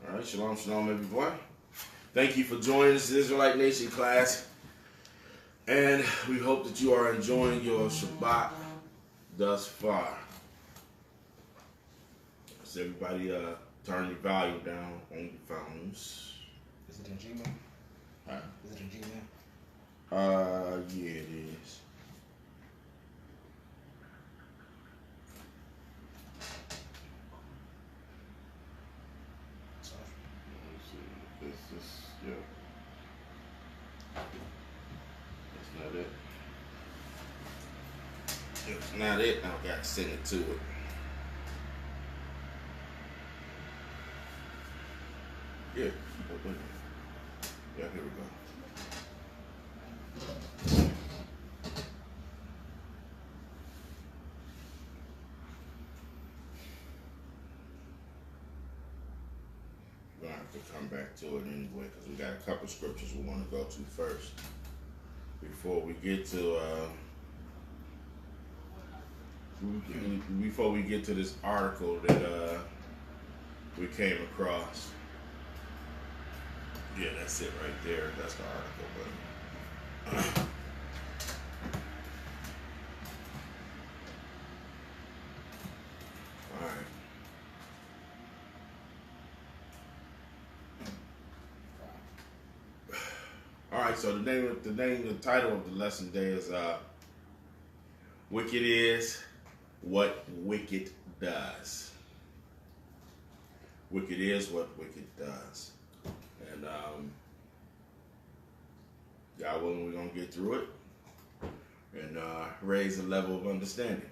All right, shalom, shalom, everyone. Thank you for joining this Israelite Nation class. And we hope that you are enjoying your Shabbat thus far. So everybody turn your volume down on your phones. Is it in Gmail? Huh? Is it in Gmail? Yeah, it is. Yeah. That's not it. If it's not it, I got to send it to it. Yeah. Yeah, here we go. We're going to have to come back to it anyway because we got a couple scriptures we want to go to first before we get to this article that we came across. Yeah, that's it right there. That's the article, but all right. All right, so the title of the lesson today is Wicked is what wicked does. Wicked is what wicked does. And God willing, we're going to get through it and raise the level of understanding.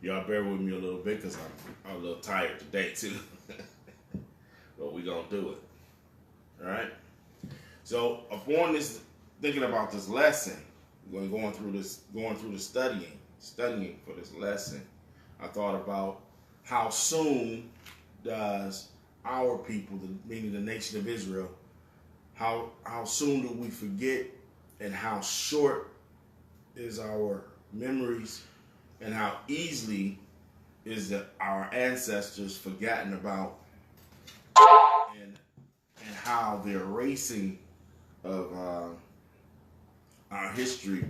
Y'all bear with me a little bit because I'm a little tired today too. But we're going to do it. All right? So upon this, thinking about this lesson, going through the studying for this lesson, I thought about how soon does our people, meaning the nation of Israel, how soon do we forget, and how short is our memories, and how easily is our ancestors forgotten about, and how the erasing of our history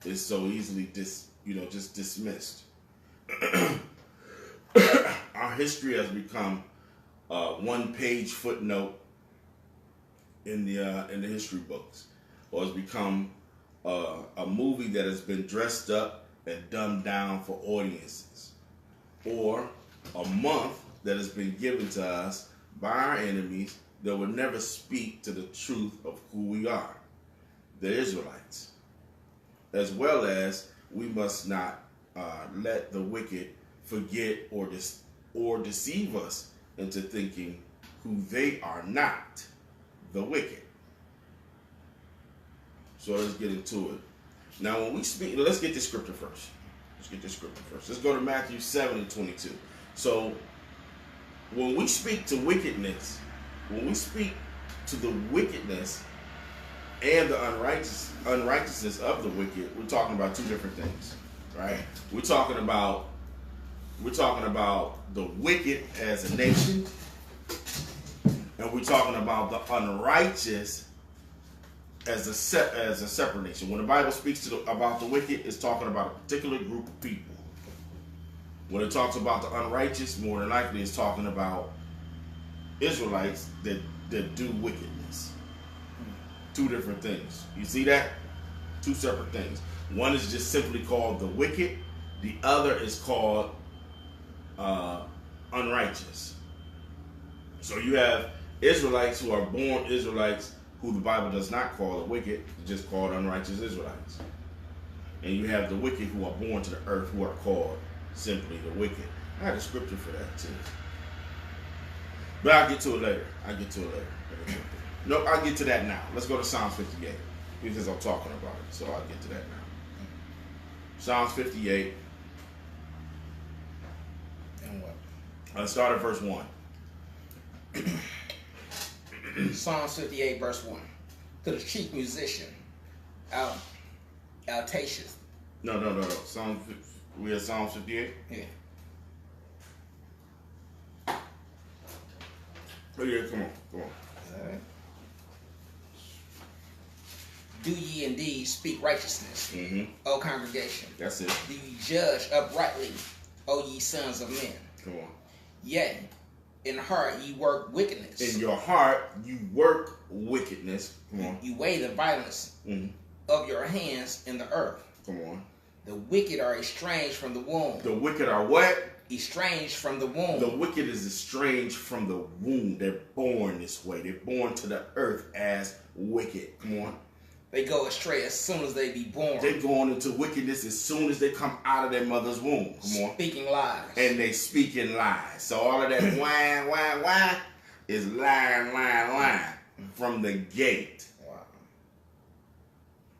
is so easily just dismissed. Our history has become one-page footnote in the history books, or has become a movie that has been dressed up and dumbed down for audiences, or a month that has been given to us by our enemies that would never speak to the truth of who we are, the Israelites. As well as we must not let the wicked forget or deceive us into thinking who they are not, the wicked. So let's get into it. Now when we speak, let's get this scripture first. Let's go to Matthew 7:22. So when we speak to wickedness, when we speak to the wickedness and the unrighteousness of the wicked, we're talking about two different things, right? We're talking about the wicked as a nation, and we're talking about the unrighteous as a separate nation. When the Bible speaks about the wicked, it's talking about a particular group of people. When it talks about the unrighteous, more than likely it's talking about Israelites that do wickedness. Two different things. You see that? Two separate things. One is just simply called the wicked. The other is called unrighteous. So you have Israelites who are born Israelites who the Bible does not call the wicked, it's just called unrighteous Israelites. And you have the wicked who are born to the earth who are called simply the wicked. I had a scripture for that too. But I'll get to it later. Nope, I'll get to that now. Let's go to Psalms 58 because I'm talking about it. So I'll get to that now. Psalms 58. And what? Let's start at verse 1. Psalms 58, verse 1. To the chief musician, Altatius. No. We at Psalms 58? Yeah. Oh yeah, come on. All right. Do ye indeed speak righteousness, O congregation? That's it. Do ye judge uprightly, O ye sons of men? Come on. Yea, in heart ye work wickedness. In your heart you work wickedness. Come on. You weigh the violence of your hands in the earth. Come on. The wicked are estranged from the womb. The wicked are what? Estranged from the womb. The wicked is estranged from the womb. They're born this way. They're born to the earth as wicked. Come on. They go astray as soon as they be born. They're going into wickedness as soon as they come out of their mother's womb. Come on. Speaking lies. And they speaking lies. So all of that whine is lying from the gate. Wow.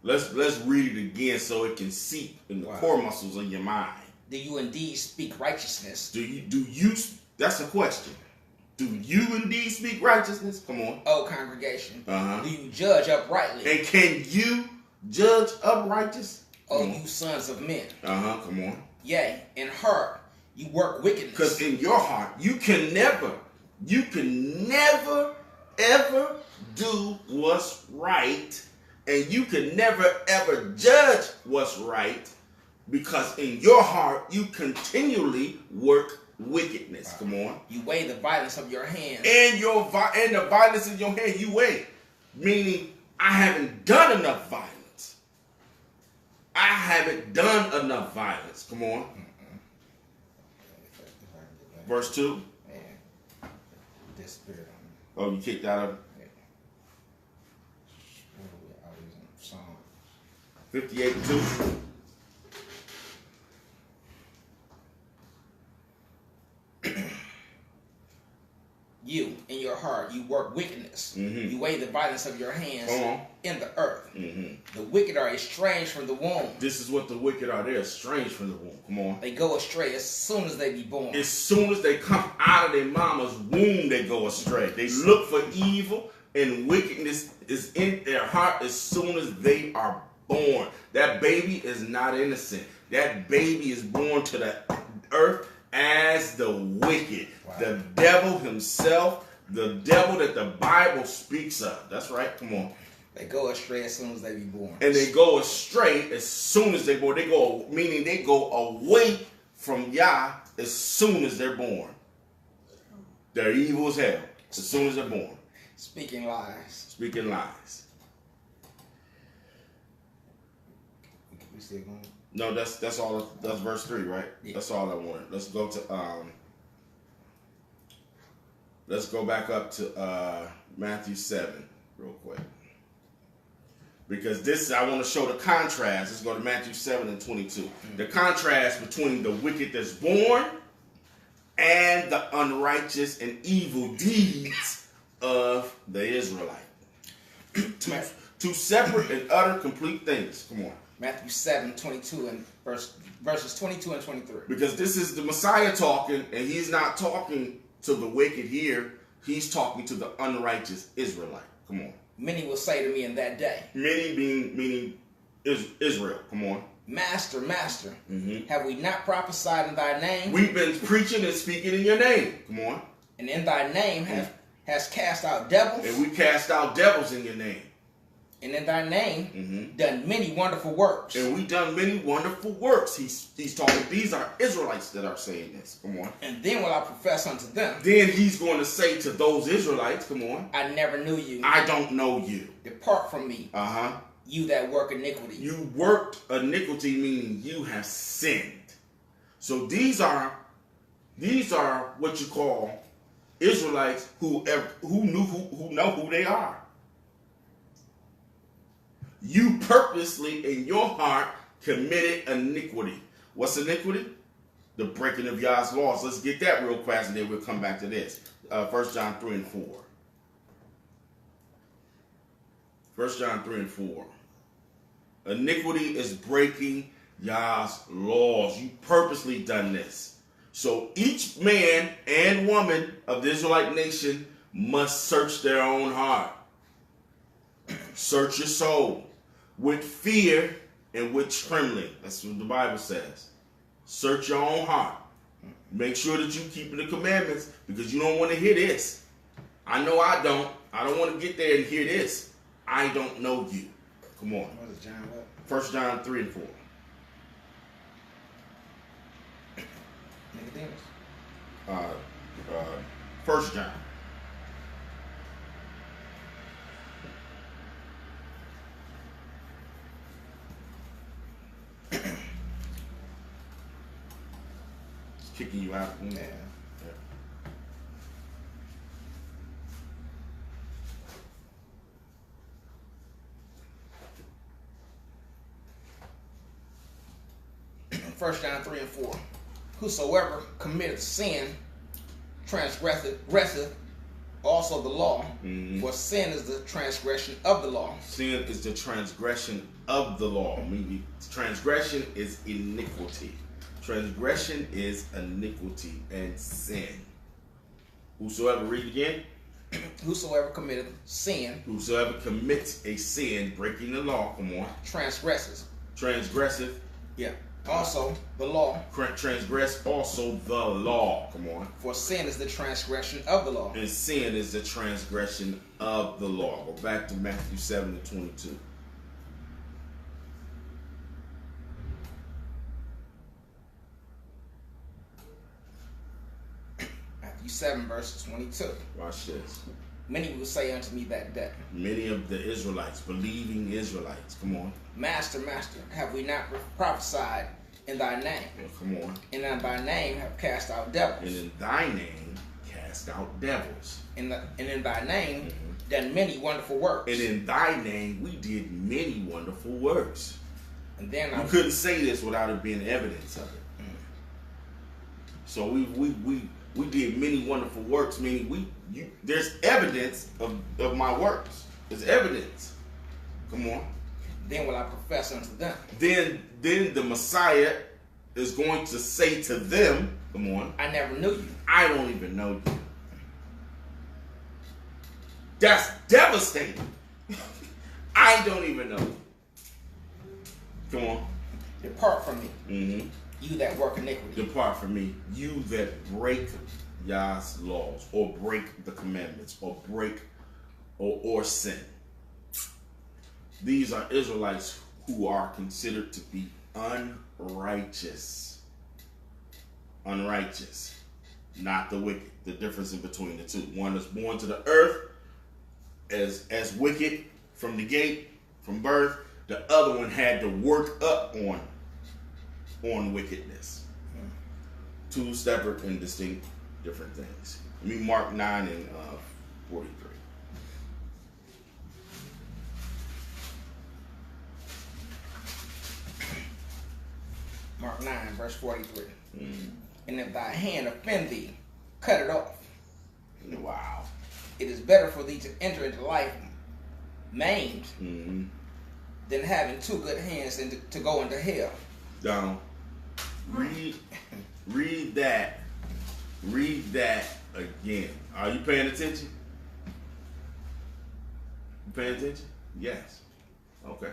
Let's read it again so it can seep in the core muscles of your mind. Do you indeed speak righteousness? Do you that's a question. Do you indeed speak righteousness? Come on. O congregation. Uh-huh. Do you judge uprightly? And can you judge uprighteous? O you sons of men. Uh-huh. Come on. Yea, in heart you work wickedness. Because in your heart, you can never ever do what's right, and you can never ever judge what's right, because in your heart you continually work wickedness. Come on. You weigh the violence of your hands. And the violence in your hand you weigh. Meaning, I haven't done enough violence. I haven't done enough violence. Come on. Verse 2. Man, this spirit Oh, you kicked out of it. I was in Psalm 58 and 2. You, in your heart, you work wickedness. You weigh the violence of your hands in the earth. The wicked are estranged from the womb. This is what the wicked are. They're estranged from the womb. Come on. They go astray as soon as they be born. As soon as they come out of their mama's womb, they go astray. They look for evil, and wickedness is in their heart as soon as they are born. That baby is not innocent. That baby is born to the earth as the wicked. Wow. The devil himself, the devil that the Bible speaks of. That's right. Come on. They go astray as soon as they be born. And they go astray as soon as they're born. They go, meaning they go away from Yah as soon as they're born. They're evil as hell as soon as they're born. Speaking lies. Speaking lies. We still going? No, that's all. That's verse 3, right? Yeah. That's all I wanted. Let's go to let's go back up to Matthew 7 real quick, because this I want to show the contrast. Let's go to Matthew 7 and 22. The contrast between the wicked that's born and the unrighteous and evil deeds of the Israelite. Two separate and utter complete things. Come on. Matthew 7, 22 and verses 22 and 23. Because this is the Messiah talking, and he's not talking to the wicked here. He's talking to the unrighteous Israelite. Come on. Many will say to me in that day. Many meaning Israel. Come on. Master, Master, have we not prophesied in thy name? We've been preaching and speaking in your name. Come on. And in thy name has cast out devils. And we cast out devils in your name. And in thy name, done many wonderful works. And we done many wonderful works. He's talking, these are Israelites that are saying this. Come on. And then will I profess unto them. Then he's going to say to those Israelites, come on. I never knew you. I don't know you. Depart from me. You that work iniquity. You worked iniquity, meaning you have sinned. So these are what you call Israelites who know who they are. You purposely in your heart committed iniquity. What's iniquity? The breaking of Yah's laws. Let's get that real fast and then we'll come back to this. 1 John 3 and 4. 1 John 3 and 4. Iniquity is breaking Yah's laws. You purposely done this. So each man and woman of the Israelite nation must search their own heart. Search your soul with fear and with trembling. That's what the Bible says. Search your own heart. Make sure that you keep the commandments, because you don't want to hear this. I know I don't. I don't want to get there and hear this. I don't know you. Come on. What is John what? 1 John 3 and 4. Nicodemus. 1 John. It's kicking you out. Yeah. First John 3 and 4. Whosoever committeth sin transgresseth also the law, for sin is the transgression of the law. Sin is the transgression of the law. Meaning, transgression is iniquity. Transgression is iniquity and sin. Whosoever, read again. Whosoever committeth sin. Whosoever commits a sin, breaking the law, come on. Transgresseth. Transgresseth. Yeah. Also the law. Transgress also the law. Come on. For sin is the transgression of the law. And sin is the transgression of the law. Go back to Matthew 7 and 22. Matthew 7 verse 22. Watch this. Many will say unto me that day. Many of the Israelites, believing Israelites, come on. Master, Master, have we not prophesied in thy name? Well, come on. And in thy name have cast out devils. And in thy name cast out devils. And in thy name done many wonderful works. And in thy name we did many wonderful works. And then you couldn't say this without it being evidence of it. So we did many wonderful works, meaning there's evidence of my works. There's evidence. Come on. Then will I profess unto them. Then the Messiah is going to say to them, come on. I never knew you. I don't even know you. That's devastating. I don't even know you. Come on. Depart from me. You that work iniquity. Depart from me. You that break Yah's laws, or break the commandments, or break or sin. These are Israelites who are considered to be unrighteous. Unrighteous. Not the wicked. The difference in between the two. One is born to the earth as wicked from the gate, from birth. The other one had to work up on wickedness. Two separate and distinct different things. Let me Mark 9 and 43. Mark 9, verse 43. And if thy hand offend thee, cut it off. Wow. It is better for thee to enter into life maimed than having two good hands and to go into hell. Down. Read that. Read that again. Are you paying attention? You paying attention? Yes. Okay.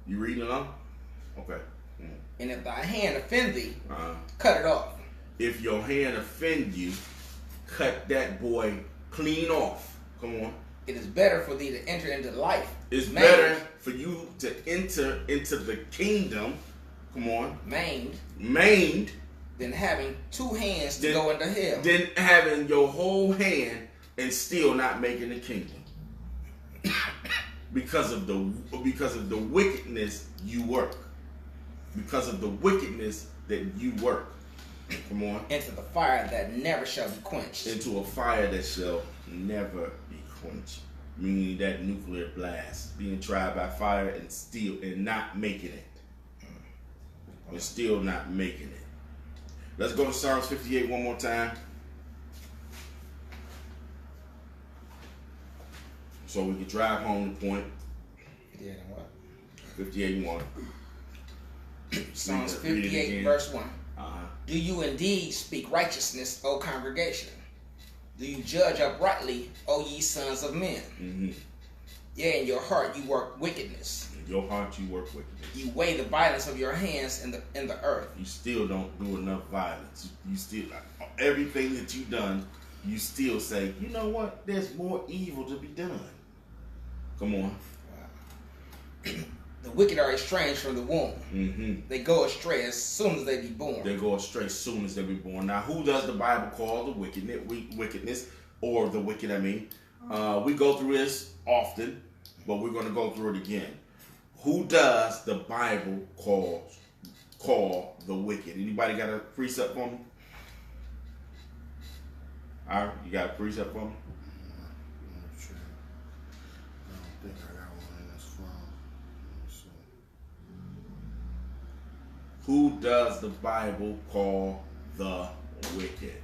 You reading along? Okay. And if thy hand offend thee, cut it off. If your hand offend you, cut that boy clean off. Come on. It is better for thee to enter into life. It's better for you to enter into the kingdom. Come on. Maimed. Than having two hands to go into hell. Than having your whole hand and still not making the kingdom. because of the wickedness you work. Because of the wickedness that you work. Come on. Into the fire that never shall be quenched. Into a fire that shall never be quenched. Meaning that nuclear blast. Being tried by fire and not making it. And still not making it. Let's go to Psalms 58 one more time. So we can drive home the point. 58 and what? 58 and 1. Psalms 58 verse 1. Do you indeed speak righteousness, O congregation? Do you judge uprightly, O ye sons of men? Yea, in your heart you work wickedness. In your heart you work wickedness. You weigh the violence of your hands in the earth. You still don't do enough violence. You still, everything that you've done you still say, you know what? There's more evil to be done. Come on. The wicked are estranged from the womb. Mm-hmm. They go astray as soon as they be born. They go astray as soon as they be born. Now, who does the Bible call the wickedness, or the wicked? I mean, we go through this often, but we're going to go through it again. Who does the Bible call the wicked? Anybody got a precept for me? All right, you got a precept for me? Who does the Bible call the wicked?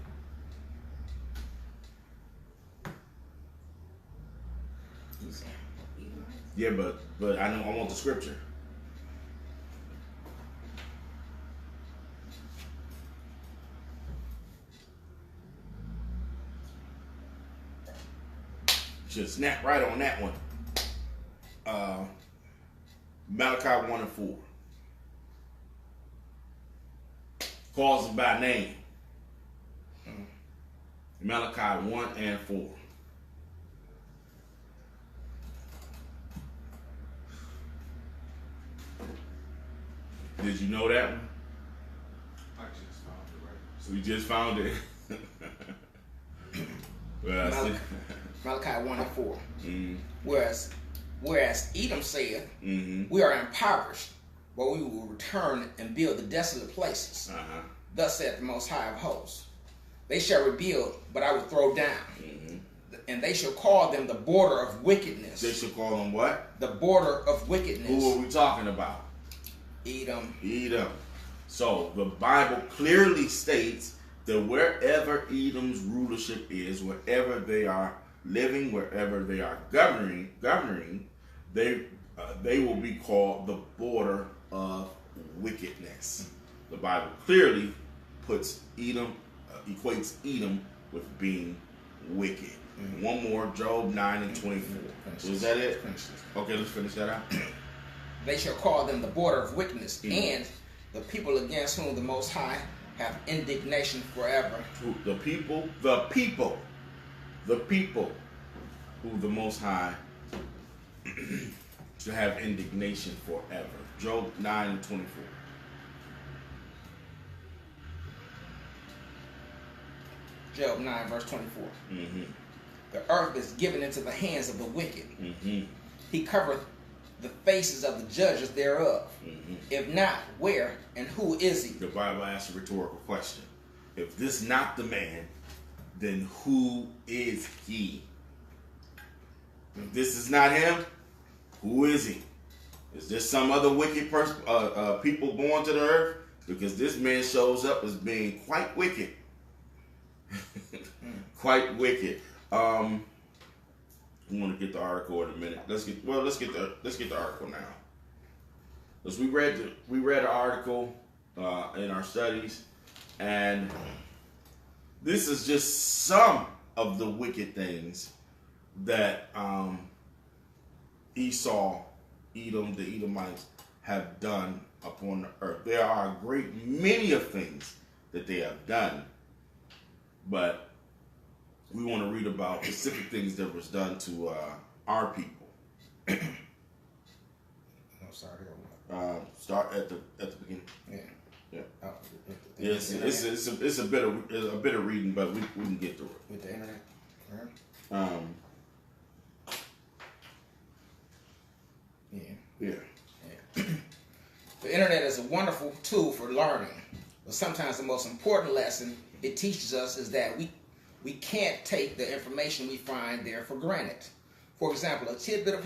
Yeah, but I want the scripture. Should snap right on that one. Malachi 1 and 4. Calls them by name. Malachi 1 and 4. Did you know that one? I just found it, right? So we just found it. Well, Malachi 1 and 4. Mm-hmm. Whereas Edom saith, mm-hmm. We are impoverished, but we will return and build the desolate places. Uh-huh. Thus saith the Most High of Hosts. They shall rebuild, but I will throw down. Mm-hmm. And they shall call them the border of wickedness. They shall call them what? The border of wickedness. Who are we talking about? Edom. So the Bible clearly states that wherever Edom's rulership is, wherever they are living, wherever they are governing, they will be called the border of wickedness. The Bible clearly puts Edom, equates Edom with being wicked. Mm-hmm. One more, Job 9 and 24. Was that it? Okay, let's finish that out. They shall call them the border of wickedness, and the people against whom the Most High have indignation forever. The people who the Most High shall have indignation forever. Job 9 and 24. Job 9 verse 24. Mm-hmm. The earth is given into the hands of the wicked. Mm-hmm. He covereth the faces of the judges thereof. Mm-hmm. If not, where and who is he? The Bible asks a rhetorical question. If this not the man, then who is he? If this is not him, who is he? Is there some other wicked person, people born to the earth? Because this man shows up as being quite wicked. Quite wicked. We want to get the article in a minute. Let's get the article now. Because we read the article in our studies, and this is just some of the wicked things that Edom, the Edomites, have done upon the earth. There are a great many of things that they have done, but we want to read about specific things that was done to our people. Start at the beginning. Yeah. Yes, it's a bit of reading, but we can get through it with the internet. Right. Yeah. The internet is a wonderful tool for learning, but sometimes the most important lesson it teaches us is that we can't take the information we find there for granted. For example, a tidbit of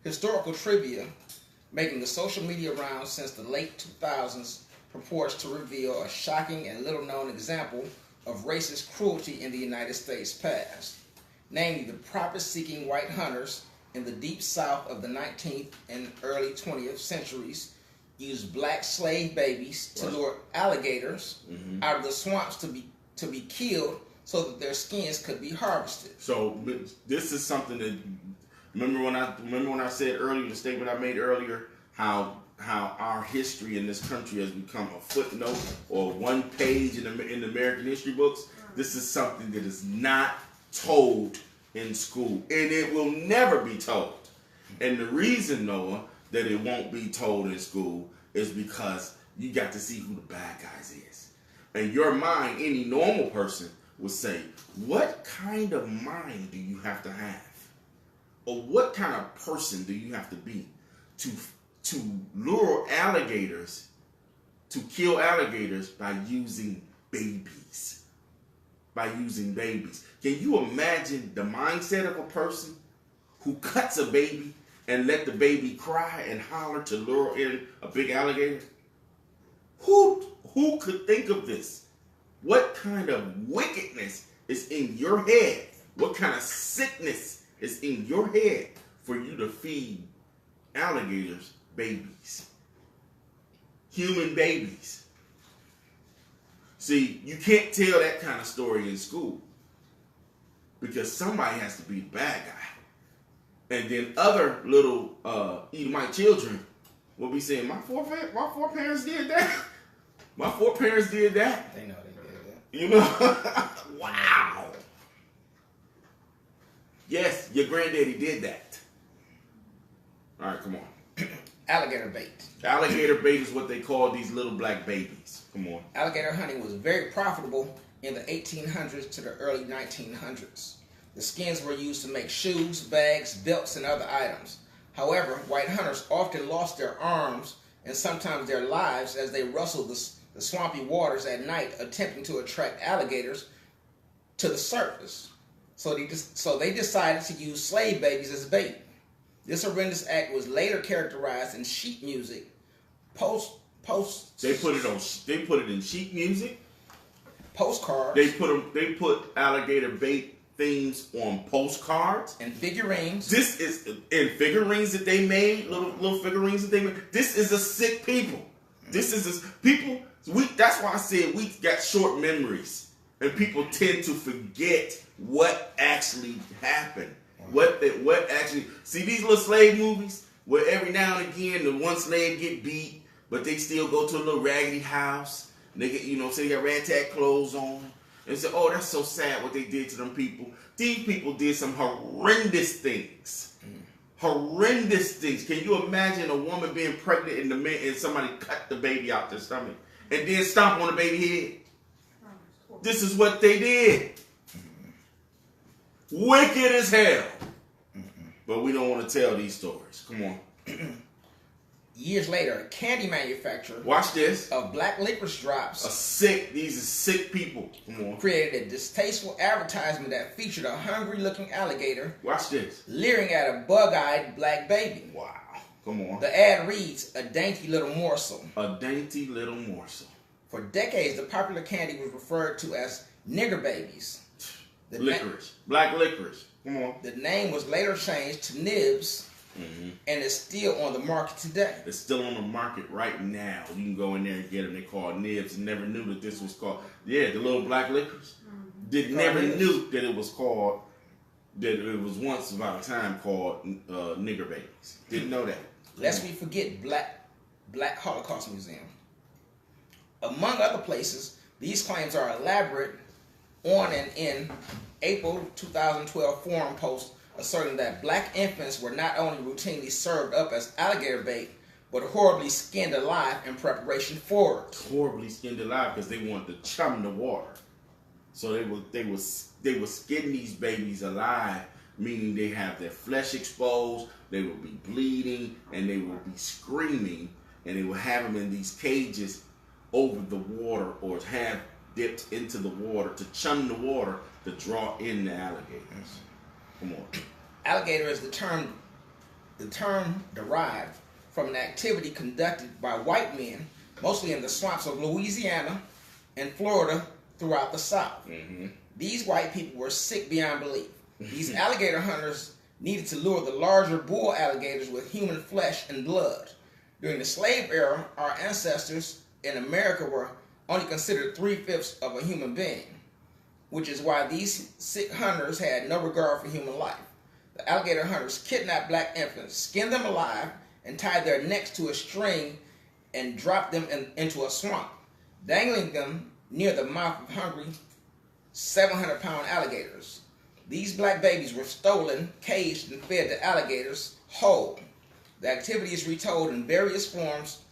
historical trivia making the social media rounds since the late 2000s purports to reveal a shocking and little-known example of racist cruelty in the United States past. Namely, the profit-seeking white hunters in the deep south of the 19th and early 20th centuries used black slave babies to lure alligators out of the swamps to be killed so that their skins could be harvested. So this is something that remember when I said earlier, the statement I made earlier, how our history in this country has become a footnote or one page in the American history books. this is something that is not told in school, and it will never be told. And the reason, Noah, that it won't be told in school is because you got to see who the bad guys is. In your mind, any normal person would say, what kind of mind do you have to have? Or what kind of person do you have to be to lure alligators, to kill alligators by using babies? By using babies. Can you imagine the mindset of a person who cuts a baby and let the baby cry and holler to lure in a big alligator? Who could think of this? What kind of wickedness is in your head? What kind of sickness is in your head for you to feed alligators babies? Human babies. See, you can't tell that kind of story in school because somebody has to be the bad guy. And then other little Edomite children will be saying, my four parents did that. My four parents did that. They know they did that. You know? Wow. Yes, your granddaddy did that. All right, come on. Alligator bait. Alligator bait is what they call these little black babies. Come on. Alligator hunting was very profitable in the 1800s to the early 1900s. The skins were used to make shoes, bags, belts, and other items. However, white hunters often lost their arms and sometimes their lives as they rustled the swampy waters at night attempting to attract alligators to the surface. So they decided to use slave babies as bait. This horrendous act was later characterized in sheet music. They put it in sheet music. Postcards. They put alligator bait things on postcards and figurines. This is in figurines that they made, little figurines that they made. This is a sick people. This is people. That's why I said we got short memories, and people tend to forget what actually happened. What actually see these little slave movies where every now and again the one slave get beat, but they still go to a little raggedy house. And they get say they got ragtag clothes on. And say, oh, that's so sad what they did to them people. These people did some horrendous things. Horrendous things. Can you imagine a woman being pregnant and somebody cut the baby out their stomach and then stomp on the baby head? This is what they did. Wicked as hell. But we don't want to tell these stories. Come on. Years later, a candy manufacturer, watch this, of black licorice drops, these are sick people. Come on. Created a distasteful advertisement that featured a hungry-looking alligator. Watch this. Leering at a bug-eyed black baby. Wow. Come on. The ad reads, "A dainty little morsel." A dainty little morsel. For decades, the popular candy was referred to as nigger babies. Licorice. Black licorice. Come on. The name was later changed to nibs. And it's still on the market today. It's still on the market right now. You can go in there and get them. They called nibs. Never knew that this was called. Yeah, the little black licorice. Never knew that it was called. That it was once about a time called nigger babies. Didn't know that. Lest we forget Black Holocaust Museum. Among other places, these claims are elaborate on and in April 2012 forum post asserting that black infants were not only routinely served up as alligator bait, but horribly skinned alive in preparation for it. Horribly skinned alive because they wanted to chum the water. So they were skinning these babies alive, meaning they have their flesh exposed, they will be bleeding, and they will be screaming, and they will have them in these cages over the water or have dipped into the water to chum the water to draw in the alligators. Come on. Alligator is the term derived from an activity conducted by white men, mostly in the swamps of Louisiana and Florida throughout the South. These white people were sick beyond belief. These alligator hunters needed to lure the larger bull alligators with human flesh and blood. During the slave era, our ancestors in America were only considered 3/5 of a human being, which is why these sick hunters had no regard for human life. The alligator hunters kidnapped black infants, skinned them alive, and tied their necks to a string and dropped them into a swamp, dangling them near the mouth of hungry 700-pound alligators. These black babies were stolen, caged, and fed to alligators whole. The activity is retold in various forms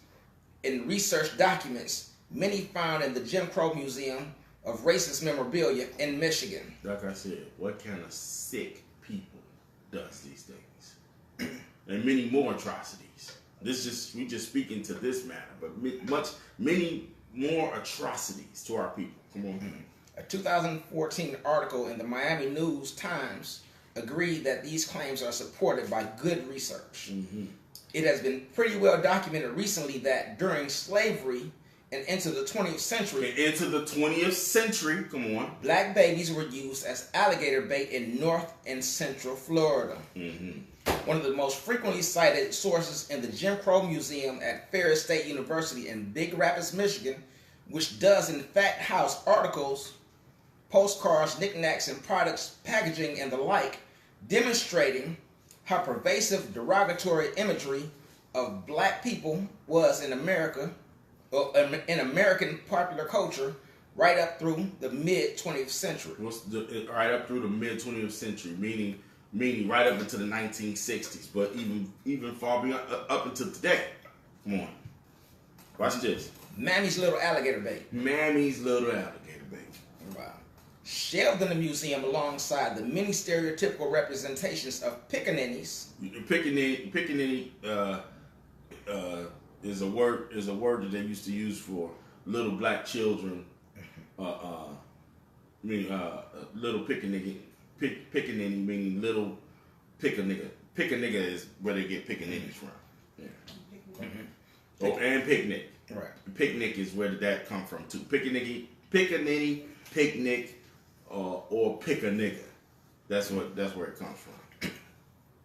in research documents, many found in the Jim Crow Museum of Racist Memorabilia in Michigan. Like I said, what kind of sick people does these things? And many more atrocities. We just speaking to this matter, but many more atrocities to our people. Come on. A 2014 article in the Miami News Times agreed that these claims are supported by good research. It has been pretty well documented recently that during slavery and into the 20th century, come on, black babies were used as alligator bait in North and Central Florida. One of the most frequently cited sources in the Jim Crow Museum at Ferris State University in Big Rapids, Michigan, which does in fact house articles, postcards, knickknacks, and products, packaging, and the like, demonstrating how pervasive derogatory imagery of black people was in America, in American popular culture, right up through the mid-20th century. Right up through the mid-20th century, meaning right up into the 1960s, but even far beyond, up until today. Come on. Watch this. Mammy's little alligator bait. Mammy's little alligator bait. Wow. Shelved in the museum alongside the many stereotypical representations of pickaninnies. Pickaninny is a word that they used to use for little black children. Little pickaninny meaning little pick a nigga. Pick a nigga is where they get pickaninnies from. Yeah. Oh, and picnic. Right. Picnic is where did that come from too. Pickaninny, picnic, or pick a nigga. That's where it comes from.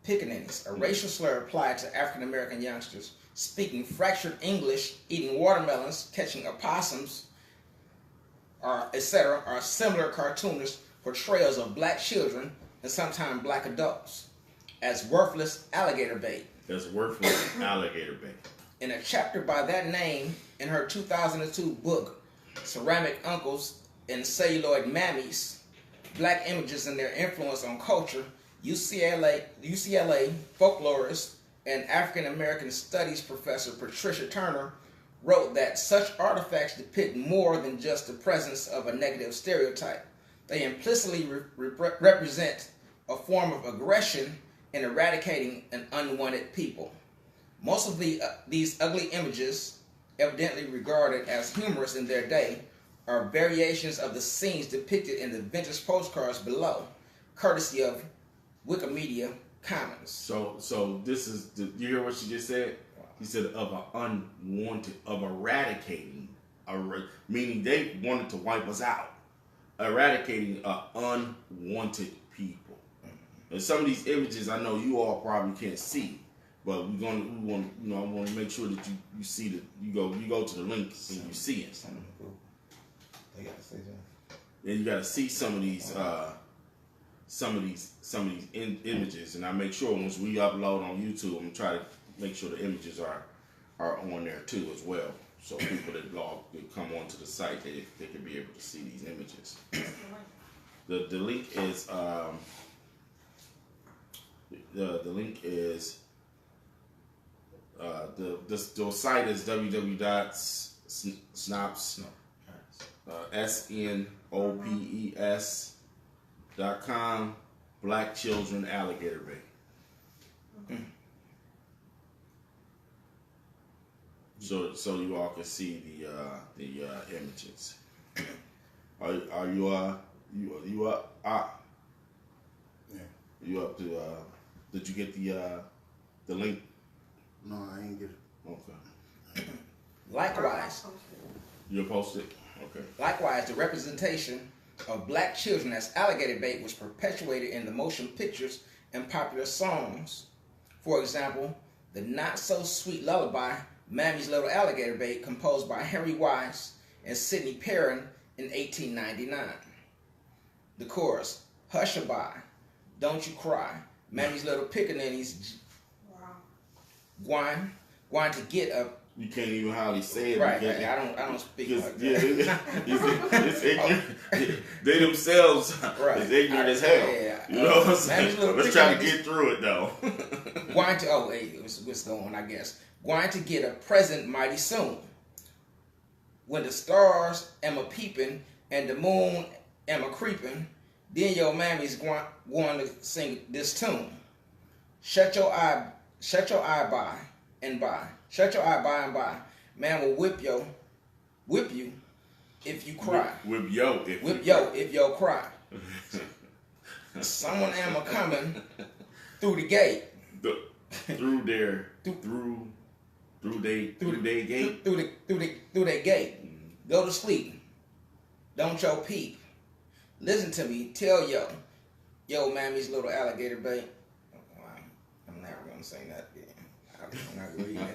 Pickaninnies, a racial slur applied to African American youngsters speaking fractured English, eating watermelons, catching opossums, etc., are similar cartoonish portrayals of black children and sometimes black adults as worthless alligator bait. In a chapter by that name in her 2002 book, Ceramic Uncles and Celluloid Mammies, Black Images and Their Influence on Culture, UCLA folklorist and African American Studies professor Patricia Turner wrote that such artifacts depict more than just the presence of a negative stereotype. They implicitly represent a form of aggression in eradicating an unwanted people. Most of these ugly images, evidently regarded as humorous in their day, are variations of the scenes depicted in the vintage postcards below, courtesy of Wikimedia Commons. So this is you hear what she just said? He said of eradicating, meaning they wanted to wipe us out, eradicating unwanted people. And some of these images I know you all probably can't see, but I want to make sure that you see that you go to the link and you see it. They got to say that. And you got to see some of these images, and I make sure once we upload on YouTube, I'm trying to make sure the images are on there too as well, so people that come onto the site they can be able to see these images. The link is the site is snopes.com, Black Children Alligator Bait. So you all can see the images. Are you up? Yeah. You up to? Did you get the link? No, I ain't get it. Okay. Likewise, You'll post it? Okay. Likewise, the representation of black children as alligator bait was perpetuated in the motion pictures and popular songs. For example, the not-so-sweet lullaby, Mammy's Little Alligator Bait, composed by Henry Wise and Sidney Perrin in 1899. The chorus, Hush-a-bye, Don't You Cry, Mammy's Little Pickaninnies, Gwine to get a... You can't even hardly say it. Right, I don't speak like that. They themselves is ignorant as hell. Yeah. You know what I'm saying? Let's try to get through it though. Going to what's going on? I guess going to get a present mighty soon. When the stars am a peeping and the moon am a creeping, then your mammy's going to sing this tune. Shut your eye by and by. Shut your eye by and by. Man will whip you if you cry. Whip yo if you cry. Someone am a coming through the gate. Through their gate. Through that gate. Go to sleep. Don't yo peep. Listen to me. Tell yo mammy's little alligator bait. I'm never gonna say that again. I'm not reading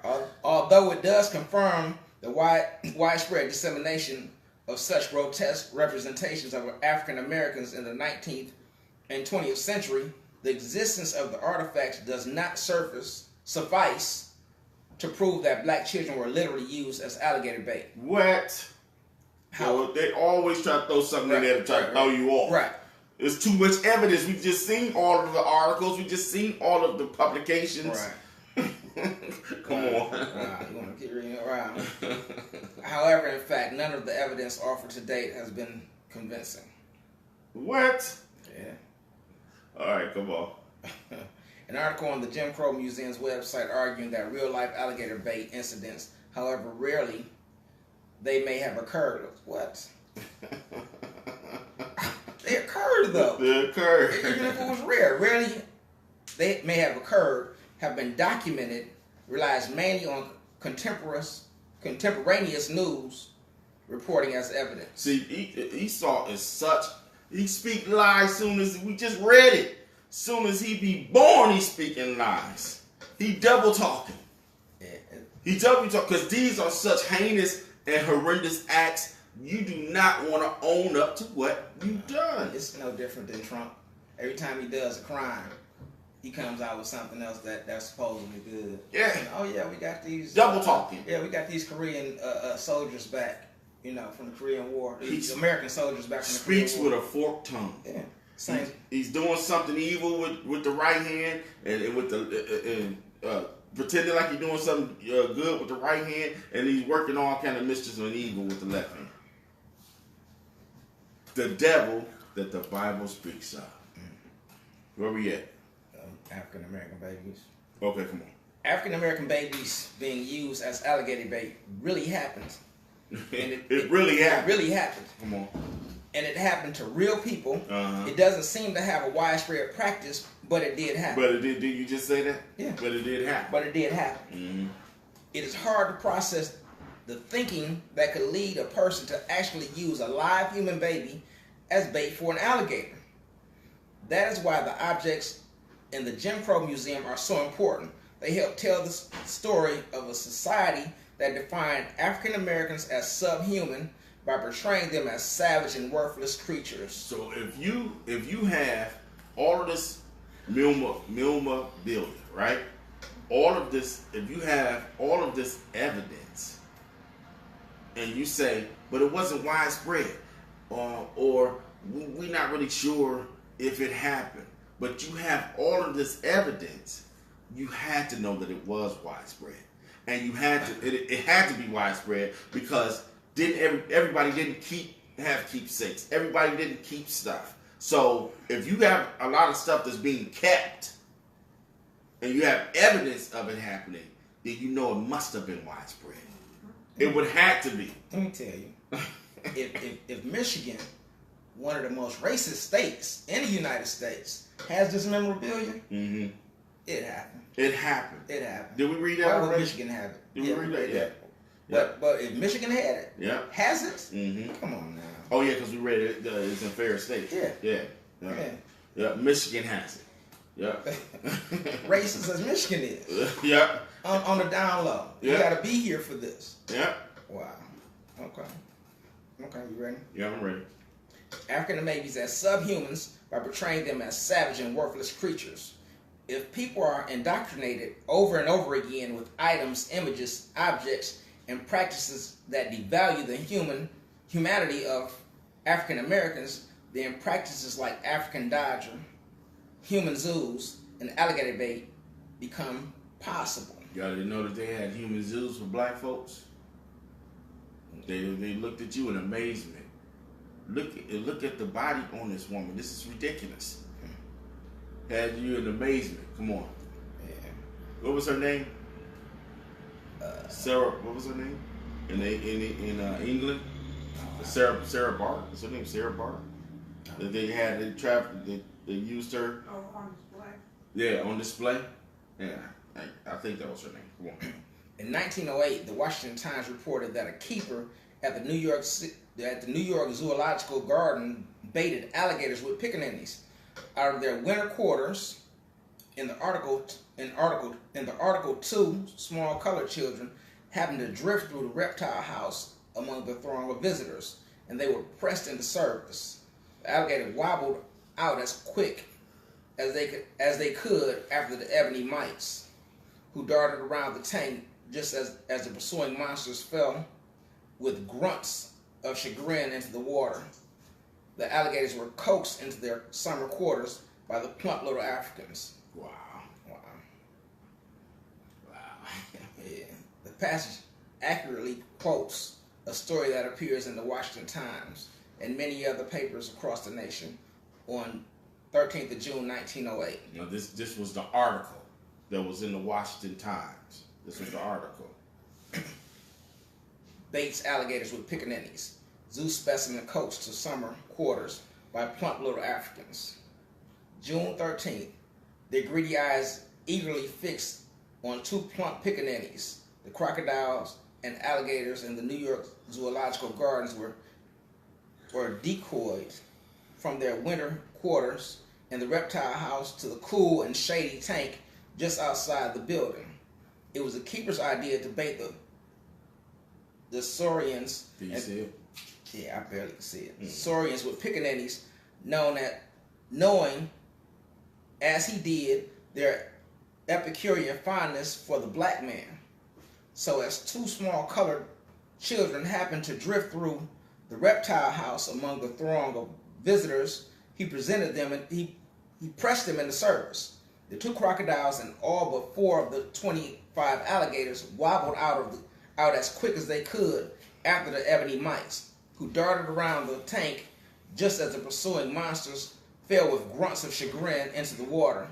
it. Although it does confirm the widespread dissemination of such grotesque representations of African Americans in the 19th and 20th century, the existence of the artifacts does not suffice to prove that black children were literally used as alligator bait. What? How? So they always try to throw something in there to try to throw you off. Right. There's too much evidence. We've just seen all of the articles. We've just seen all of the publications. Right. Come on. You want to keep reading it around. However, in fact, none of the evidence offered to date has been convincing. What? Yeah. All right, come on. An article on the Jim Crow Museum's website arguing that real-life alligator bait incidents, however rarely they may have occurred. What? They occurred, though. They occurred. Even if it was rare. Rarely they may have occurred, have been documented, relies mainly on contemporaneous news reporting as evidence. See, Esau is such... He speak lies soon as... We just read it. Soon as he be born, he's speaking lies. He double talking. He double talking because these are such heinous and horrendous acts. You do not want to own up to what you've done. It's no different than Trump. Every time he does a crime, he comes out with something else that's supposedly good. Yeah. Oh yeah, we got these double talking. Yeah, we got these Korean soldiers back. You know, from the Korean War. These American soldiers back from the Korean War. Speaks with a forked tongue. Yeah. Same. He's doing something evil with the right hand and with the pretending like he's doing something good with the right hand, and he's working all kind of mischief and evil with the left hand. The devil that the Bible speaks of. Where we at? African American babies. Okay, come on. African American babies being used as alligator bait really happens. And it really happened. It really happened. Come on. And it happened to real people. Uh-huh. It doesn't seem to have a widespread practice, but it did happen. But it did you just say that? Yeah. But it did happen. But it did happen. Mm-hmm. It is hard to process the thinking that could lead a person to actually use a live human baby as bait for an alligator. That is why the objects in the Jim Crow Museum are so important. They help tell the story of a society that defined African Americans as subhuman by portraying them as savage and worthless creatures. So if you have all of this memorabilia, right? All of this, if you have all of this evidence, and you say, but it wasn't widespread, or we're not really sure if it happened, but you have all of this evidence, you had to know that it was widespread. And you had to, it had to be widespread because everybody didn't have keepsakes. Everybody didn't keep stuff. So if you have a lot of stuff that's being kept, and you have evidence of it happening, then you know it must have been widespread. It would have to be. Let me tell you, if Michigan, one of the most racist states in the United States, has this memorabilia, mm-hmm. It happened. It happened. It happened. Did we read that? Why would Michigan have it? Did we read that? Yeah. But if Michigan had it, yeah, has it? Mm-hmm. Come on now. Oh yeah, because we read it. It's in fair state. Yeah. Michigan has it. Yeah. Racist as Michigan is. Yeah. On the down low. You got to be here for this. Yeah. Wow. Okay, you ready? Yeah, I'm ready. African babies as subhumans by portraying them as savage and worthless creatures. If people are indoctrinated over and over again with items, images, objects, and practices that devalue the humanity of African Americans, then practices like African dodger, human zoos, and alligator bait become possible. Y'all didn't know that they had human zoos for black folks? They looked at you in amazement. Look at the body on this woman. This is ridiculous. Had you in amazement. Come on. Yeah. What was her name? Sarah. What was her name? In England. Sarah Barr. Is her name Sarah Barr? That they used her. Oh, on display. Yeah, on display. Yeah, I think that was her name. Come on. In 1908, the Washington Times reported that a keeper at the New York Zoological Garden baited alligators with pickaninnies out of their winter quarters. In the article, two small colored children happened to drift through the reptile house among the throng of visitors, and they were pressed into service. The alligator wobbled out as quick as they could after the ebony mites, who darted around the tank just as the pursuing monsters fell with grunts of chagrin into the water. The alligators were coaxed into their summer quarters by the plump little Africans. Wow. Yeah. The passage accurately quotes a story that appears in the Washington Times and many other papers across the nation on 13th of June, 1908. Now this was the article that was in the Washington Times. This was the article. Baits alligators with pickaninnies. Zoo specimen coaxed to summer quarters by plump little Africans. June 13th, their greedy eyes eagerly fixed on two plump pickaninnies. The crocodiles and alligators in the New York Zoological Gardens were decoyed from their winter quarters in the reptile house to the cool and shady tank just outside the building. It was the keeper's idea to bait the saurians. Did you see it? Yeah, I barely can see it. Saurians with pickaninnies, knowing as he did their Epicurean fondness for the black man. So as two small colored children happened to drift through the reptile house among the throng of visitors, he presented them and he pressed them into service. The two crocodiles and all but 4 of the 25 alligators wobbled out as quick as they could after the ebony mites, who darted around the tank just as the pursuing monsters fell with grunts of chagrin into the water,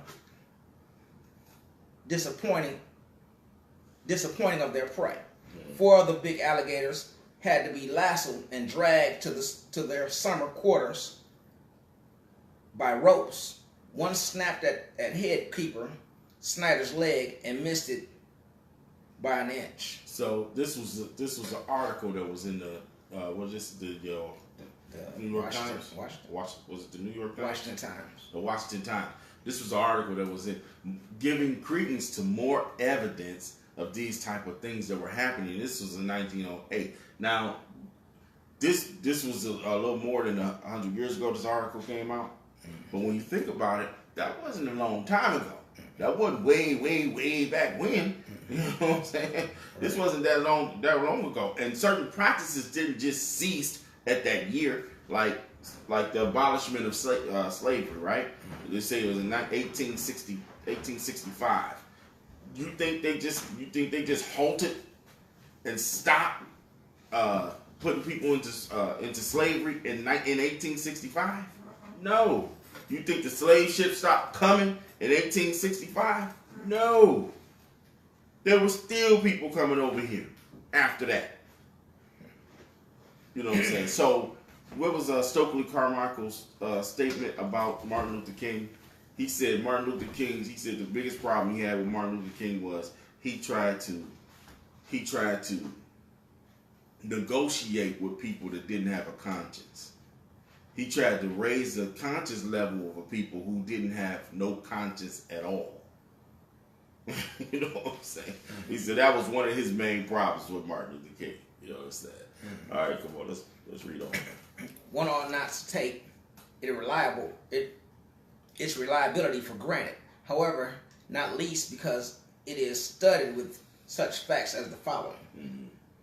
disappointing of their prey. 4 of the big alligators had to be lassoed and dragged to their summer quarters by ropes. One snapped at head keeper Snyder's leg and missed it by an inch. So this was an article that was in the New York Times. Was it the New York Times? Washington Times. The Washington Times. This was an article that was in giving credence to more evidence of these type of things that were happening. This was in 1908. Now, this was a little more than 100 years ago. This article came out, but when you think about it, that wasn't a long time ago. That wasn't way back when. You know what I'm saying? This wasn't that long ago. And certain practices didn't just cease at that year, like the abolishment of slavery, right? They say it was in 1865. You think they just halted and stopped putting people into slavery in 1865? No. You think the slave ship stopped coming in 1865? No. There were still people coming over here after that. You know what I'm saying? So, what was Stokely Carmichael's statement about Martin Luther King? He said the biggest problem he had with Martin Luther King was he tried to negotiate with people that didn't have a conscience. He tried to raise the conscience level of people who didn't have no conscience at all. You know what I'm saying? He said that was one of his main problems with Martin Luther King. You know what I'm saying? All right, come on, let's read on. One ought not to take its reliability for granted. However, not least because it is studded with such facts as the following.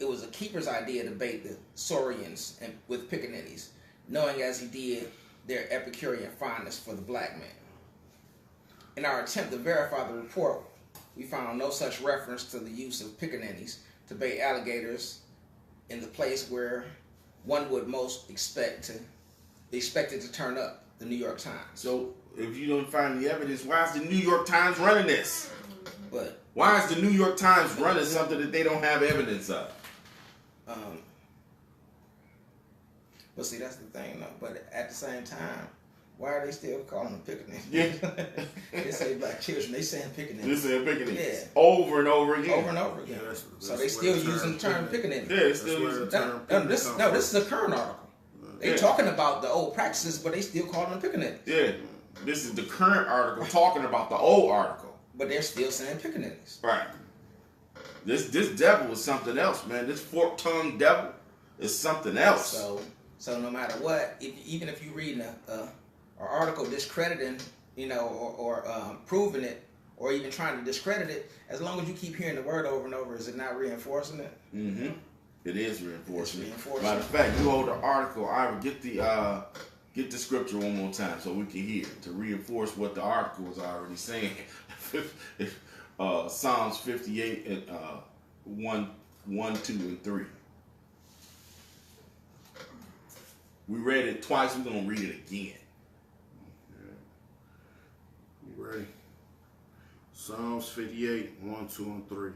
It was a keeper's idea to bait the saurians with pickaninnies, knowing as he did their Epicurean fondness for the black man. In our attempt to verify the report, we found no such reference to the use of pickaninnies to bait alligators in the place where one would most expect it to turn up, the New York Times. So if you don't find the evidence, why is the New York Times running this? But why is the New York Times running something that they don't have evidence of? But see, that's the thing, though. But at the same time, why are they still calling them pickaninnies? Yeah. They say black children, they saying pickaninnies. They saying pickaninnies. Yeah. Over and over again. Over and over again. Yeah, so they still using the term pickaninny. Yeah, they still using the term. This is a current article. They talking about the old practices, but they still call them pickaninnies. Yeah. This is the current article talking about the old article. But they're still saying pickaninnies. Right. This devil is something else, man. This fork-tongued devil is something else. So no matter what, even if you read an article discrediting, or proving it, or even trying to discredit it, as long as you keep hearing the word over and over, is it not reinforcing it? Mm-hmm. It is reinforcing it. Reinforcing. Matter of fact, you hold the article. I would get the scripture one more time so we can hear to reinforce what the article was already saying. Psalms 58 and 1, 2, and 3. We read it twice. We're gonna read it again. You ready? Psalms 58, 1, 2, and 3.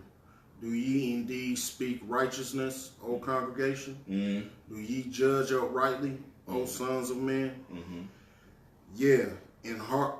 Do ye indeed speak righteousness, O congregation? Mm-hmm. Do ye judge uprightly, O sons of men? Mm-hmm. Yeah, in heart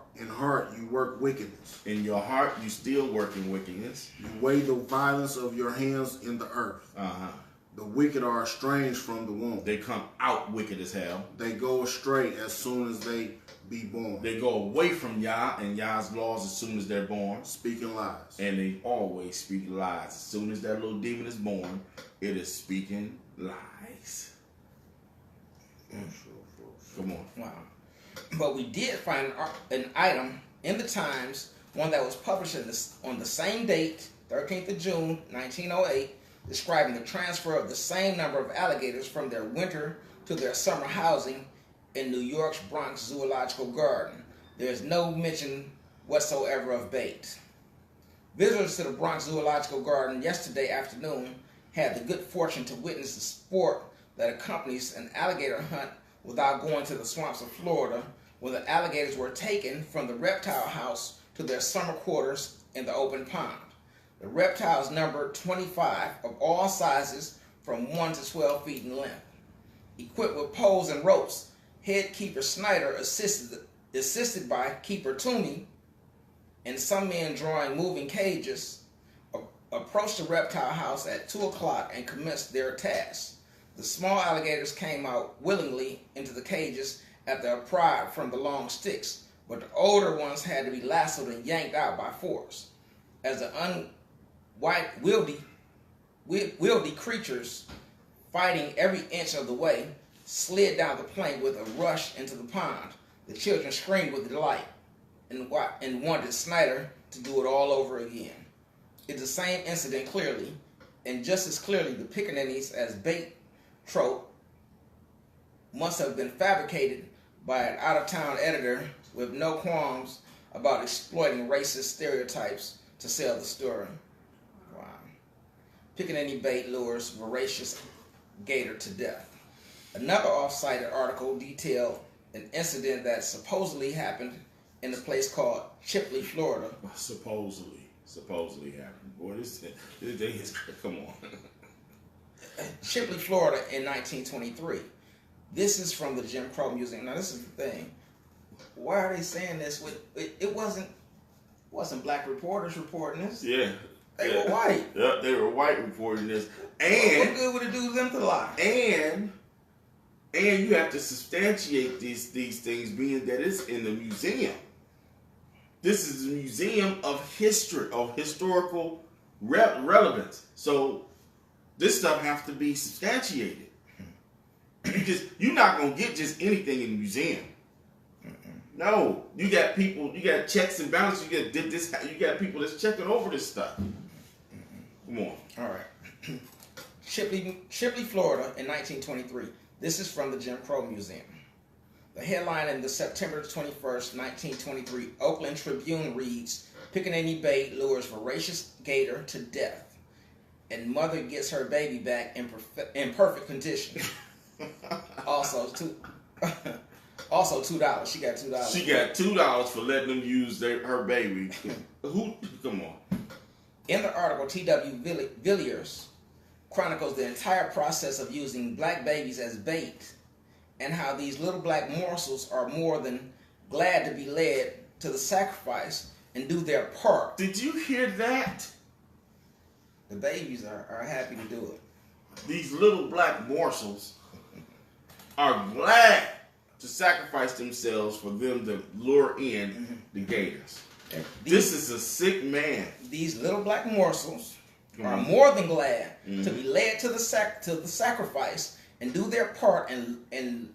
you work wickedness. In your heart, you still working wickedness. You weigh the violence of your hands in the earth. Uh-huh. The wicked are estranged from the womb. They come out wicked as hell. They go astray as soon as they be born. They go away from Yah and Yah's laws as soon as they're born. Speaking lies. And they always speak lies. As soon as that little demon is born, it is speaking lies. Come on. Wow. But we did find an item in the Times, one that was published on the same date, 13th of June, 1908, describing the transfer of the same number of alligators from their winter to their summer housing in New York's Bronx Zoological Garden. There is no mention whatsoever of bait. Visitors to the Bronx Zoological Garden yesterday afternoon had the good fortune to witness the sport that accompanies an alligator hunt without going to the swamps of Florida, where the alligators were taken from the reptile house to their summer quarters in the open pond. The reptiles numbered 25 of all sizes from 1 to 12 feet in length. Equipped with poles and ropes, head keeper Snyder, assisted by keeper Toomey, and some men drawing moving cages, approached the reptile house at 2 o'clock and commenced their task. The small alligators came out willingly into the cages after a prod from the long sticks, but the older ones had to be lassoed and yanked out by force. As the wieldy creatures, fighting every inch of the way, slid down the plank with a rush into the pond, the children screamed with delight and wanted Snyder to do it all over again. It's the same incident clearly, and just as clearly the pickaninnies as bait trope must have been fabricated by an out-of-town editor with no qualms about exploiting racist stereotypes to sell the story. Wow. Pickaninny bait lures voracious gator to death. Another off-cited article detailed an incident that supposedly happened in a place called Chipley, Florida. Supposedly happened. Boy, this thing is, come on. Chipley, Florida in 1923. This is from the Jim Crow Museum. Now this is the thing. Why are they saying this? It wasn't black reporters reporting this. Yeah. They were white. Yeah, they were white reporting this. And what good would it do them to lie? And you have to substantiate these things, being that it's in the museum. This is a museum of history, of historical relevance. So this stuff has to be substantiated. You're not gonna get just anything in the museum. No, you got people, you got checks and balances. You got people that's checking over this stuff. Come on. All right. Chipley, Florida in 1923. This is from the Jim Crow Museum. The headline in the September 21st, 1923 Oakland Tribune reads, "Pickaninny bait lures voracious gator to death, and mother gets her baby back in perfect condition." Also $2. She got $2. She got $2 for letting them use her baby. Who? Come on. In the article, T.W. Villiers chronicles the entire process of using black babies as bait, and how these little black morsels are more than glad to be led to the sacrifice and do their part. Did you hear that? The babies are happy to do it. These little black morsels are glad to sacrifice themselves for them to lure in the gators. This is a sick man. These little black morsels are more than glad to be led to the sacrifice and do their part in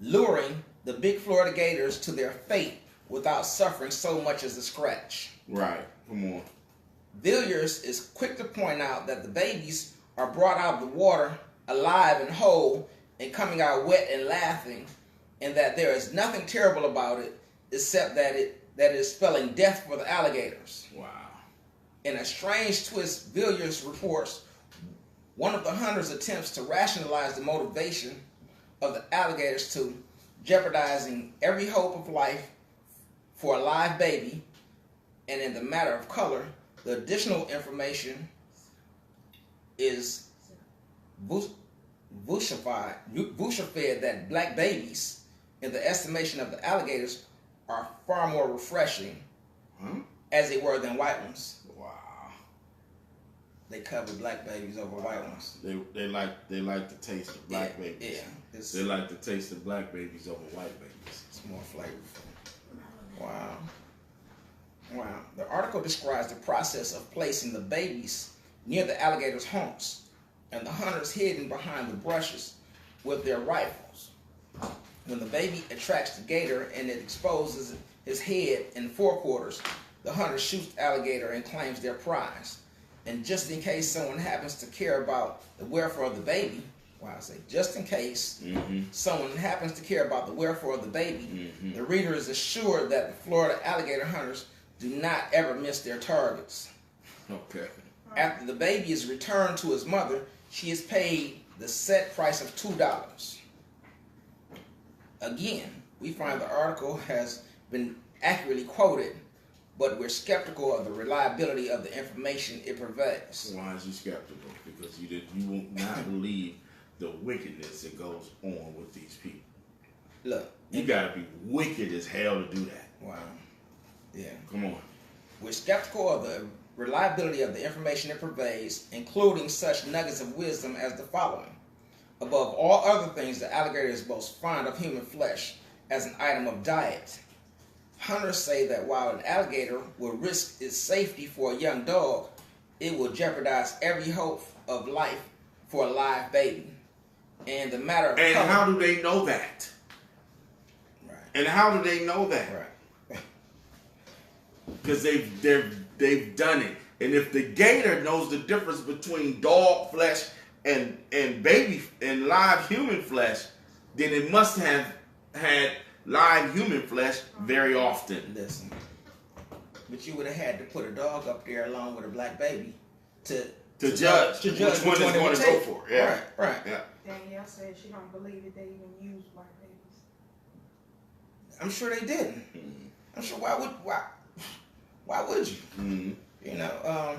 luring the big Florida gators to their fate without suffering so much as a scratch. Right. Come on. Villiers is quick to point out that the babies are brought out of the water alive and whole and coming out wet and laughing, and that there is nothing terrible about it except that it is spelling death for the alligators. Wow. In a strange twist, Villiers reports one of the hunters attempts to rationalize the motivation of the alligators to jeopardizing every hope of life for a live baby, and in the matter of color, the additional information is vouchsafed that black babies, in the estimation of the alligators, are far more refreshing, as they were, than white ones. Wow. They cover black babies over white ones. They like the taste of black babies. Yeah. They like the taste of black babies over white babies. It's more flavorful. Wow. The article describes the process of placing the babies near the alligators' haunts, and the hunters hidden behind the brushes with their rifles. When the baby attracts the gator and it exposes his head and forequarters, the hunter shoots the alligator and claims their prize. And just in case someone happens to care about the welfare of the baby, just in case someone happens to care about the welfare of the baby, the reader is assured that the Florida alligator hunters do not ever miss their targets. Okay. After the baby is returned to his mother, she is paid the set price of $2. Again, we find the article has been accurately quoted, but we're skeptical of the reliability of the information it purveys. Why is you skeptical? Because you will not believe the wickedness that goes on with these people. Look, you gotta be wicked as hell to do that. Wow. Yeah. Come on. We're skeptical of the reliability of the information it purveys, including such nuggets of wisdom as the following. Above all other things, the alligator is most fond of human flesh as an item of diet. Hunters say that while an alligator will risk its safety for a young dog, it will jeopardize every hope of life for a live baby. And the matter of color, how do they know that? Right. And how do they know that? Right. Because they've done it. And if the gator knows the difference between dog flesh and baby and live human flesh, then it must have had live human flesh very often. Listen, but you would have had to put a dog up there along with a black baby to judge which one is going to go for. Yeah. Right. Yeah. Danielle said she don't believe that they even use white babies. I'm sure they didn't. I'm sure. Why would you? You know.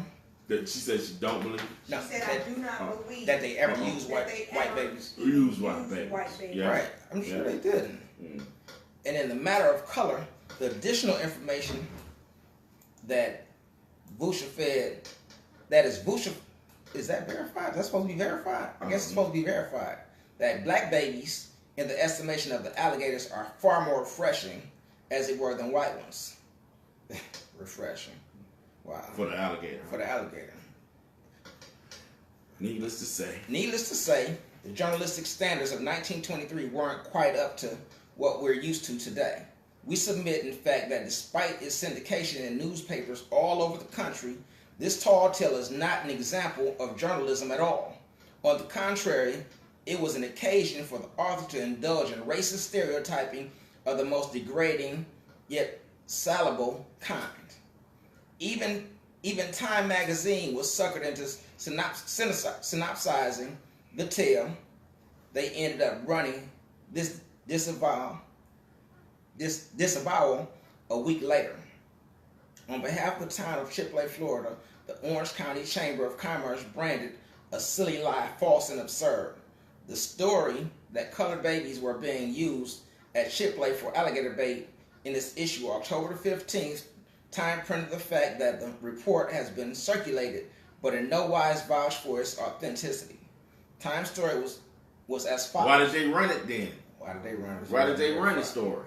She said she don't believe. She said I do not believe that they ever use white babies. Use white babies. Yeah. Right. I'm sure they didn't. And in the matter of color, the additional information that vouchsafed, is that verified? That's supposed to be verified? I guess it's supposed to be verified. That black babies, in the estimation of the alligators, are far more refreshing, as it were, than white ones. Refreshing. Wow. For the alligator. For the alligator. Needless to say, the journalistic standards of 1923 weren't quite up to what we're used to today. We submit, in fact, that despite its syndication in newspapers all over the country, this tall tale is not an example of journalism at all. On the contrary, it was an occasion for the author to indulge in racist stereotyping of the most degrading yet salable kind. Even Time magazine was suckered into synopsizing the tale. They ended up running this disavowal a week later. On behalf of the town of Chipley, Florida, the Orange County Chamber of Commerce branded a silly lie false and absurd. The story that colored babies were being used at Chipley for alligator bait in its issue October the 15th, Time printed the fact that the report has been circulated, but in no wise vouched for its authenticity. Time's story was as follows. Why did they run it then? Why did they run it? Why did they run the story?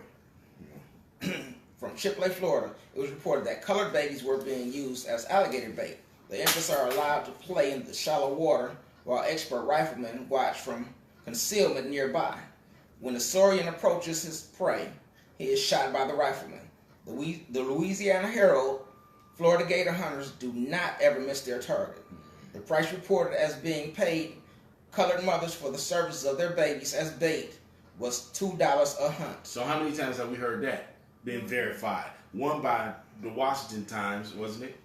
From Chipley, Florida, it was reported that colored babies were being used as alligator bait. The infants are allowed to play in the shallow water while expert riflemen watch from concealment nearby. When the saurian approaches his prey, he is shot by the rifleman. The Louisiana Herald, Florida gator hunters do not ever miss their target. The price reported as being paid colored mothers for the services of their babies as bait was $2 a hunt. So how many times have we heard that been verified? One by the Washington Times, wasn't it?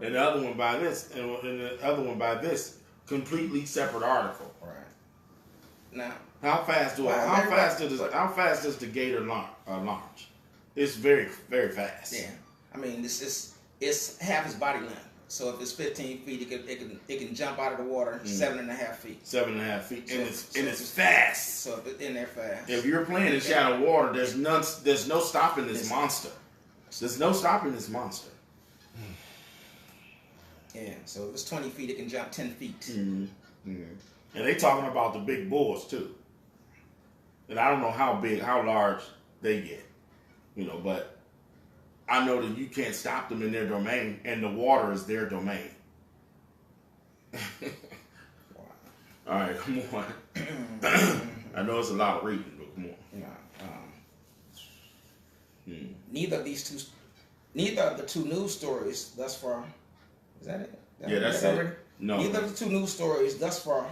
And the other one by this, and the other one by this completely separate article. Right. Now, how fast does the gator launch? It's very, very fast. Yeah, I mean it's half his body length. So if it's 15 feet, it can jump out of the water 7.5 feet. 7.5 feet, and it's fast. So if it's in there fast. If you're playing in shallow water, there's no stopping this monster. There's no stopping this monster. Yeah, so if it's 20 feet, it can jump 10 feet. Mm-hmm. Mm-hmm. And they talking about the big bulls too. And I don't know how large they get, but I know that you can't stop them in their domain, and the water is their domain. All right, come on. I know it's a lot of reading, but come on. Neither of the two news stories thus far. Is that it? That's it. No. Neither of the two news stories thus far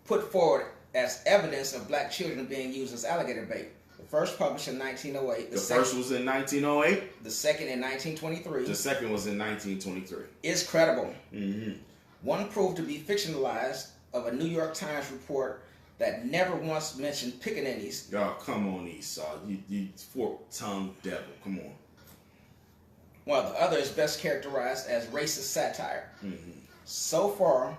put forward as evidence of black children being used as alligator bait. The first published in 1908. The first was in 1908. The second in 1923. The second was in 1923. Is credible. Mm-hmm. One proved to be fictionalized of a New York Times report that never once mentioned pickaninnies. Y'all, come on, Esau. You fork-tongued devil. Come on. While the other is best characterized as racist satire. Mm-hmm. So far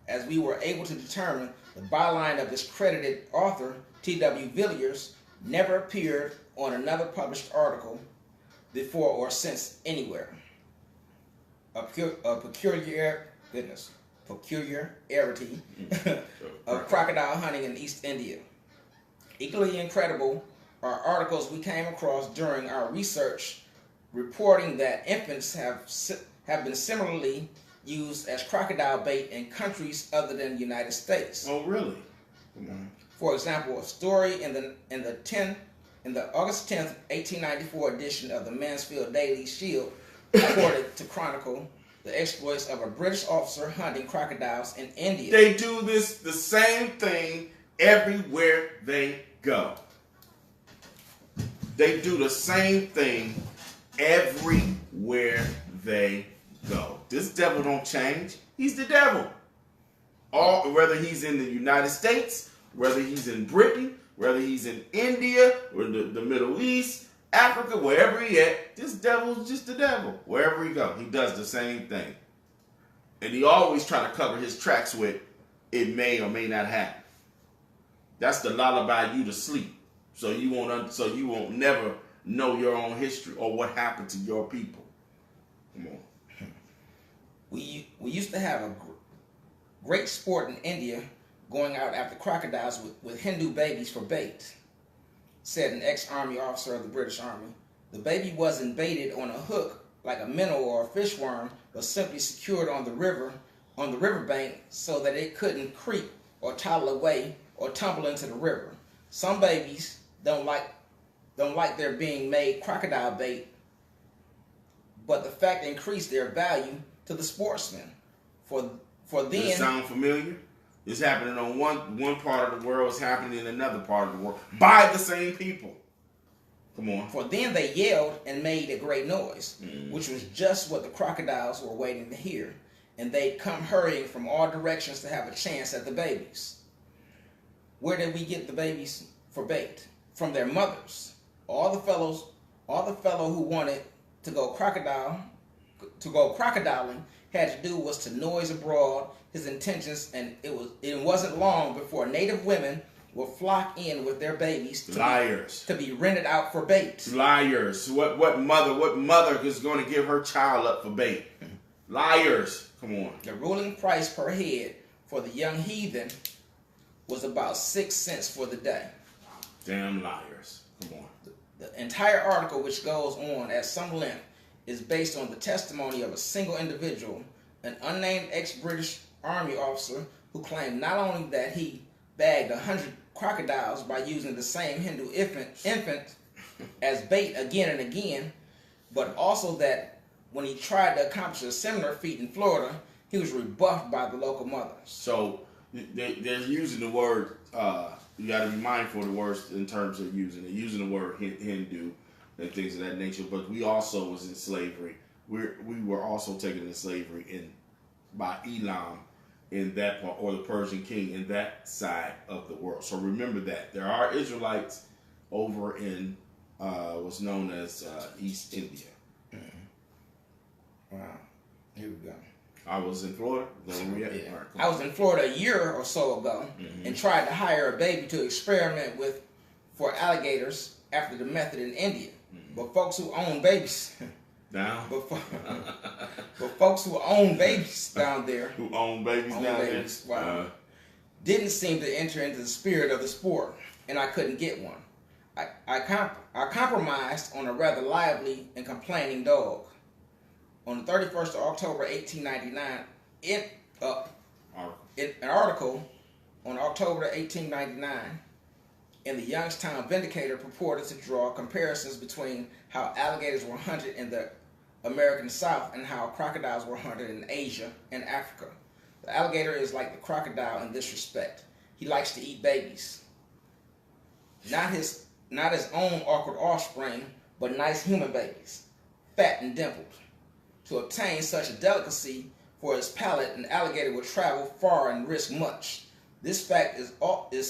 as we were able to determine, the byline of this credited author, T.W. Villiers, never appeared on another published article before or since anywhere. A peculiarity of crocodile hunting in East India. Equally incredible are articles we came across during our research reporting that infants have been similarly used as crocodile bait in countries other than the United States. Oh, really? Come on. For example, a story in the August 10th, 1894 edition of the Mansfield Daily Shield reported to chronicle the exploits of a British officer hunting crocodiles in India. They do the same thing everywhere they go. They do the same thing everywhere they go. This devil don't change. He's the devil. Whether he's in the United States, whether he's in Britain, whether he's in India, or the Middle East, Africa, wherever he at, this devil's just the devil. Wherever he go, he does the same thing. And he always try to cover his tracks with, it may or may not happen. That's the lullaby you to sleep. So you won't never know your own history or what happened to your people. Come on. We used to have a great sport in India going out after crocodiles with Hindu babies for bait, said an ex-army officer of the British Army. The baby wasn't baited on a hook like a minnow or a fishworm, but simply secured on the riverbank so that it couldn't creep or toddle away or tumble into the river. Some babies don't like their being made crocodile bait, but the fact increased their value to the sportsman. For then, does it sound familiar? It's happening on one part of the world. It's happening in another part of the world by the same people. Come on. For then they yelled and made a great noise, which was just what the crocodiles were waiting to hear. And they'd come hurrying from all directions to have a chance at the babies. Where did we get the babies for bait? From their mothers. All the fellow who wanted to go crocodiling had to do was to noise abroad his intentions, and it wasn't long before native women will flock in with their babies to be rented out for bait. Liars. What mother is going to give her child up for bait? Liars. Come on. The ruling price per head for the young heathen was about 6 cents for the day. Damn liars. Come on. The entire article, which goes on at some length, is based on the testimony of a single individual, an unnamed ex-British Army officer who claimed not only that he bagged 100 crocodiles by using the same Hindu infant as bait again and again, but also that when he tried to accomplish a similar feat in Florida, he was rebuffed by the local mothers. So they're using the word, you got to be mindful of the words in terms of using it. Using the word Hindu and things of that nature, but we also was in slavery. We were also taken into slavery by Elam in that part, or the Persian king in that side of the world. So remember that. There are Israelites over in what's known as East India. Wow. Here we go. I was in Florida. Is that where we at? Yeah. All right, I was in Florida a year or so ago and tried to hire a baby to experiment with for alligators after the method in India. But folks who own babies down. But folks who own babies down there who own babies down there, wow, didn't seem to enter into the spirit of the sport, and I couldn't get one. I compromised on a rather lively and complaining dog. On the 31st of October 1899, in an article on October 1899 in the Youngstown Vindicator purported to draw comparisons between how alligators were hunted in the American South and how crocodiles were hunted in Asia and Africa. The alligator is like the crocodile in this respect. He likes to eat babies. Not his own awkward offspring, but nice human babies, fat and dimpled. To obtain such a delicacy for his palate, an alligator would travel far and risk much. This fact is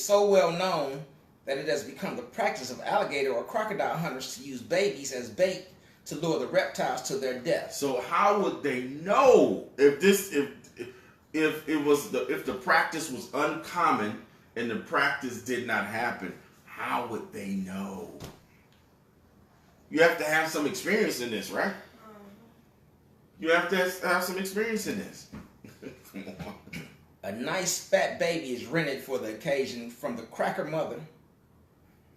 so well known that it has become the practice of alligator or crocodile hunters to use babies as bait to lure the reptiles to their death. So how would they know if the practice was uncommon and the practice did not happen? How would they know? You have to have some experience in this, right? You have to have some experience in this. Come on. A nice fat baby is rented for the occasion from the cracker mother,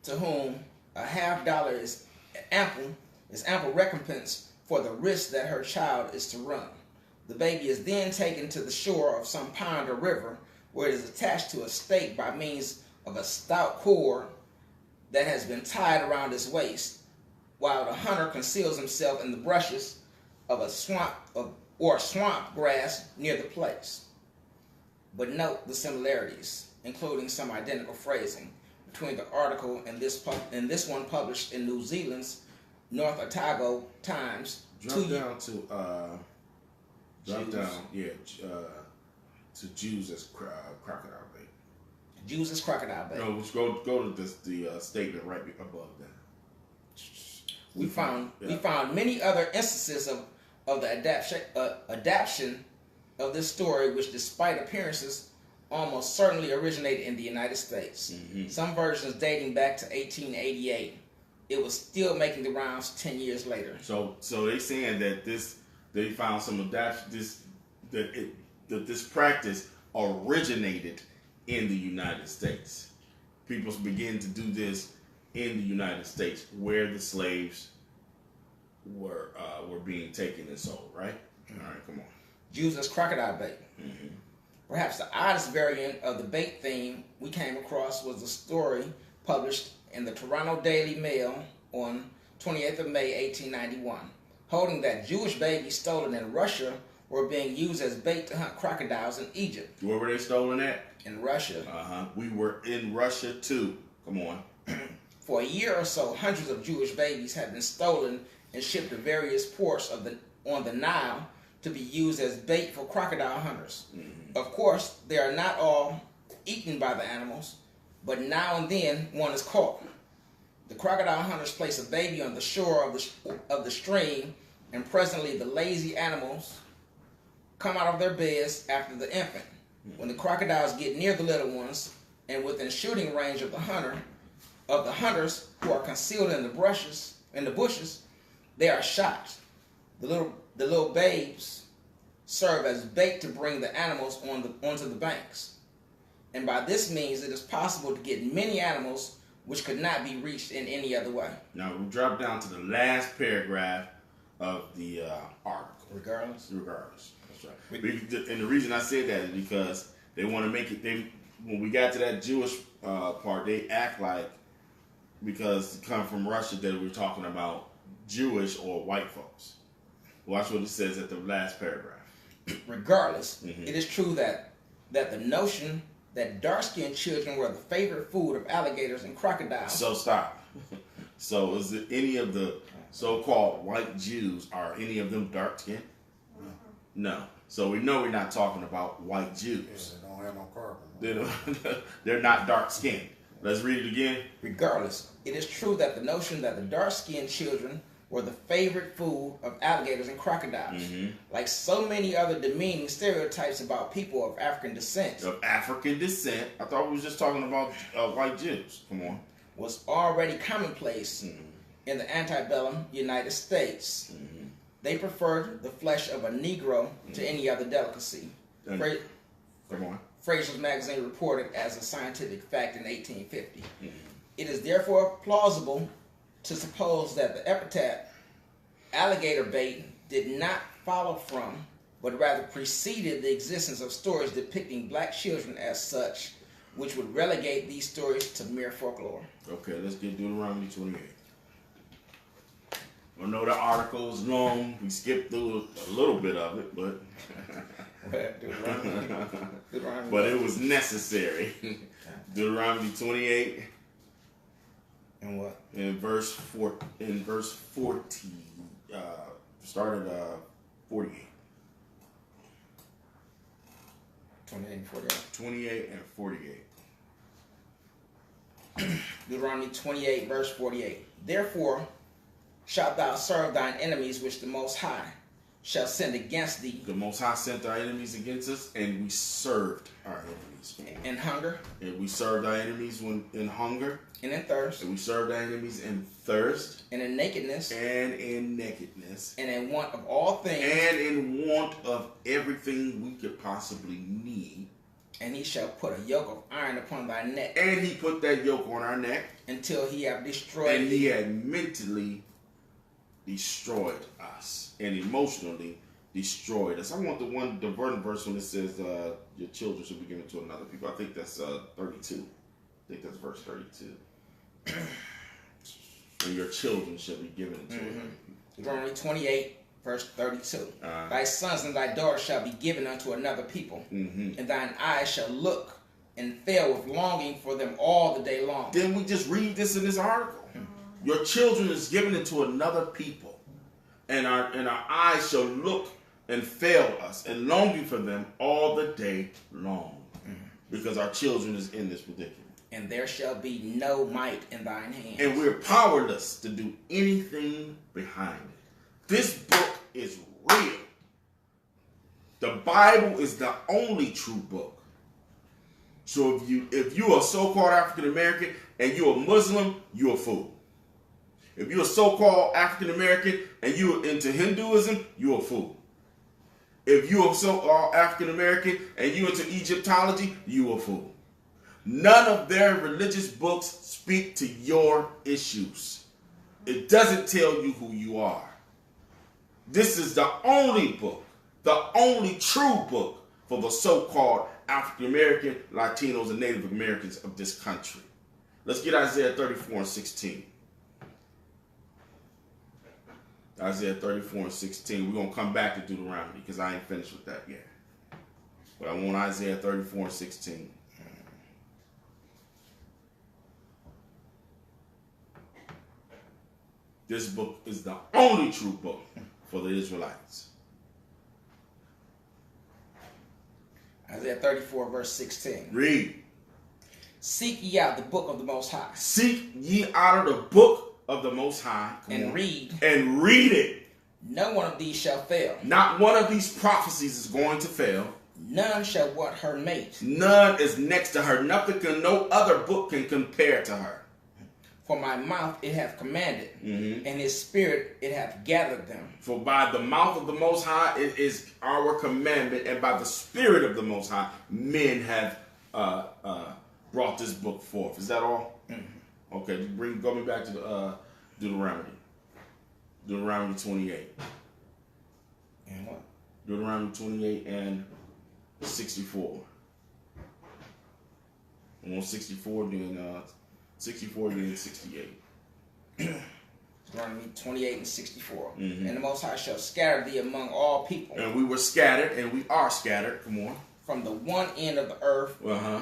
to whom $50 is ample recompense for the risk that her child is to run. The baby is then taken to the shore of some pond or river, where it is attached to a stake by means of a stout cord that has been tied around its waist, while the hunter conceals himself in the brushes of a swamp grass near the place. But note the similarities, including some identical phrasing, between the article and this one published in New Zealand's North Otago Times. To Jews as crocodile bait. Jews as crocodile bait. No, let's go to the statement right above that. We found many other instances of the adaptation of this story, which, despite appearances, almost certainly originated in the United States. Mm-hmm. Some versions dating back to 1888. It was still making the rounds 10 years later. So they saying that they found some adaptation, that this practice originated in the United States. People began to do this in the United States, where the slaves were being taken and sold. Right? Mm-hmm. All right, come on. Jews as crocodile bait. Mm-hmm. Perhaps the oddest variant of the bait theme we came across was the story published in the Toronto Daily Mail on 28th of May, 1891, holding that Jewish babies stolen in Russia were being used as bait to hunt crocodiles in Egypt. Where were they stolen at? In Russia. We were in Russia too. Come on. For a year or so, hundreds of Jewish babies had been stolen and shipped to various ports on the Nile to be used as bait for crocodile hunters. Of course, they are not all eaten by the animals, but now and then one is caught. The crocodile hunters place a baby on the shore of the stream, and presently the lazy animals come out of their beds after the infant. When the crocodiles get near the little ones and within shooting range of the hunters who are concealed in the bushes, they are shot. The little babes serve as bait to bring the animals onto the banks. And by this means, it is possible to get many animals which could not be reached in any other way. Now we drop down to the last paragraph of the article. Regardless. That's right. And the reason I said that is because they want to make it. When we got to that Jewish part, they act like because it come from Russia that we're talking about Jewish or white folks. Watch what it says at the last paragraph. Regardless, it is true that the notion that dark-skinned children were the favorite food of alligators and crocodiles. So stop. So is it any of the so-called white Jews, are any of them dark-skinned? No. So we know we're not talking about white Jews. Yeah, they don't have no carbon. They're not dark-skinned. Let's read it again. Regardless, it is true that the notion that the dark-skinned children were the favorite food of alligators and crocodiles. Like so many other demeaning stereotypes about people of African descent. I thought we was just talking about white Jews. Come on. Was already commonplace in the antebellum United States. They preferred the flesh of a Negro to any other delicacy. Come on. Fraser's magazine reported as a scientific fact in 1850. It is therefore plausible to suppose that the epithet alligator bait did not follow from, but rather preceded the existence of stories depicting black children as such, which would relegate these stories to mere folklore. Okay, let's get Deuteronomy 28. I know the article is long. We skipped through a little bit of it, but but it was necessary. Deuteronomy 28. And what? In verse 40, start at 48. 28 and 48. 28 and 48. Deuteronomy 28, verse 48. Therefore shalt thou serve thine enemies which the Most High shall send against thee. The Most High sent our enemies against us, and we served our enemies. In hunger. And we served our enemies in hunger. And in thirst. And we served our enemies in thirst. And in nakedness. And in nakedness. And in want of all things. And in want of everything we could possibly need. And he shall put a yoke of iron upon thy neck. And he put that yoke on our neck. Until he have destroyed and he had mentally destroyed us. And emotionally destroyed us. I want the verse when it says your children should be given to another people. I think that's 32. I think that's verse 32. And your children shall be given to another people. Deuteronomy 28, verse 32. Thy sons and thy daughters shall be given unto another people, and thine eyes shall look and fail with longing for them all the day long. Then we just read this in this article. Your children is given into another people, and our eyes shall look and fail us, and longing for them all the day long, because our children is in this predicament. And there shall be no might in thine hand. And we're powerless to do anything behind it. This book is real. The Bible is the only true book. So if you are so-called African American and you're a Muslim, you're a fool. If you're a so-called African American and you're into Hinduism, you're a fool. If you're a so-called African American and you're into Egyptology, you're a fool. None of their religious books speak to your issues. It doesn't tell you who you are. This is the only book, the only true book for the so-called African American, Latinos, and Native Americans of this country. Let's get Isaiah 34 and 16. Isaiah 34 and 16. We're going to come back to Deuteronomy because I ain't finished with that yet. But I want Isaiah 34 and 16. This book is the only true book for the Israelites. Isaiah 34 verse 16. Read. Seek ye out the book of the Most High. Seek ye out of the book of the Most High. And read. And read it. No one of these shall fail. Not one of these prophecies is going to fail. None shall want her mate. None is next to her. No other book can compare to her. For my mouth it hath commanded, and his spirit it hath gathered them. For by the mouth of the Most High it is our commandment, and by the Spirit of the Most High men have brought this book forth. Is that all? Mm-hmm. Okay, go me back to Deuteronomy. Deuteronomy 28. And what? Deuteronomy 28 and 64. I'm on 64, then 64, then 68. Deuteronomy 28 and 64. And the Most High shall scatter thee among all people. And we were scattered, and we are scattered. Come on. From the one end of the earth,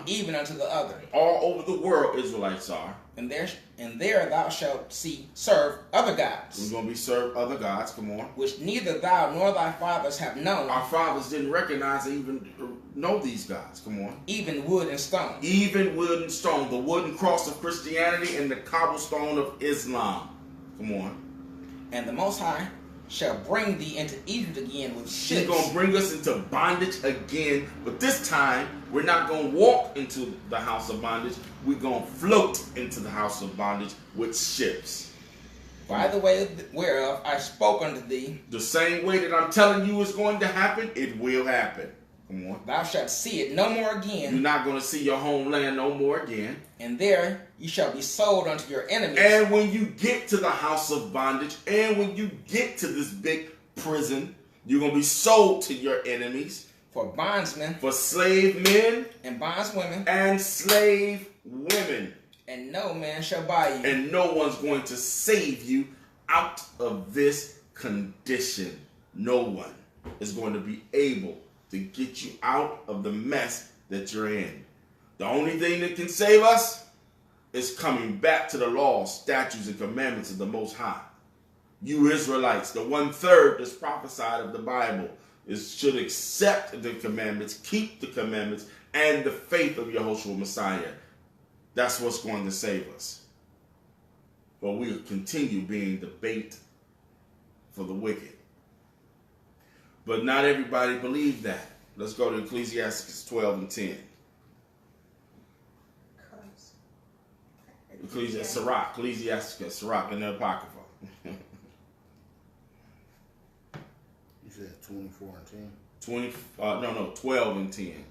even unto the other. All over the world, Israelites are. And there thou shalt serve other gods. We're going to be served other gods. Come on. Which neither thou nor thy fathers have known. Our fathers didn't recognize or even know these gods. Come on. Even wood and stone. Even wood and stone. The wooden cross of Christianity and the cobblestone of Islam. Come on. And the Most High shall bring thee into Egypt again with ships. He's going to bring us into bondage again. But this time, we're not going to walk into the house of bondage. We're going to float into the house of bondage with ships. By the way whereof I spoke unto thee. The same way that I'm telling you is going to happen, it will happen. Come on. Thou shalt see it no more again. You're not going to see your homeland no more again. And there you shall be sold unto your enemies. And when you get to the house of bondage, and when you get to this big prison, you're going to be sold to your enemies. For bondsmen. For slave men. And bondswomen. And slave women. And no man shall buy you. And no one's going to save you out of this condition. No one is going to be able to get you out of the mess that you're in. The only thing that can save us is coming back to the laws, statutes, and commandments of the Most High. You Israelites, the 1/3 that's prophesied of the Bible, should accept the commandments, keep the commandments, and the faith of Yahushua Messiah. That's what's going to save us. But we'll continue being the bait for the wicked. But not everybody believes that. Let's go to Ecclesiasticus 12 and 10. Ecclesiasticus, Sirach, in the Apocrypha. You said 24 and 10? 12 and 10.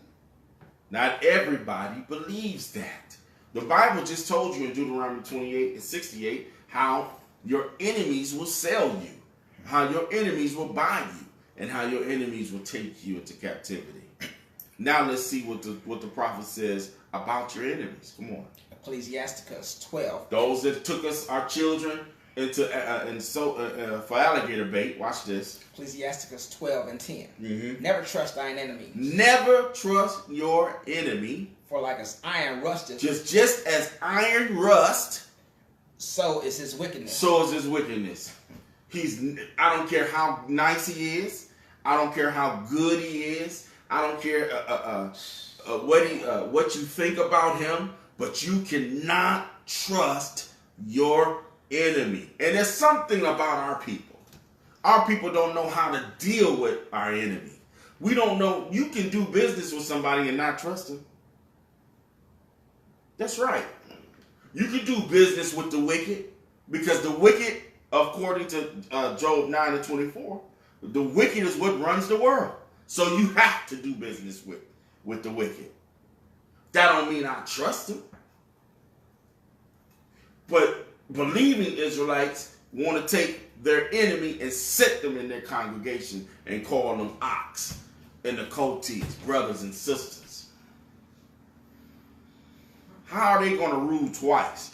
Not everybody believes that. The Bible just told you in Deuteronomy 28 and 68 how your enemies will sell you, how your enemies will buy you, and how your enemies will take you into captivity. Now let's see what the prophet says about your enemies. Come on. Ecclesiasticus 12. Those that took us, our children, into for alligator bait. Watch this. Ecclesiasticus 12 and 10. Never trust thine enemy. Never trust your enemy. For like as iron rusteth. Just as iron rust. So is his wickedness. So is his wickedness. I don't care how nice he is. I don't care how good he is. I don't care what you think about him. But you cannot trust your enemy. And there's something about our people. Our people don't know how to deal with our enemy. We don't know. You can do business with somebody and not trust them. That's right. You can do business with the wicked, because the wicked, according to Job 9 and 24, the wicked is what runs the world. So you have to do business with the wicked. That don't mean I trust them. But believing Israelites want to take their enemy and set them in their congregation and call them ox and the coatees, brothers and sisters. How are they going to rule twice?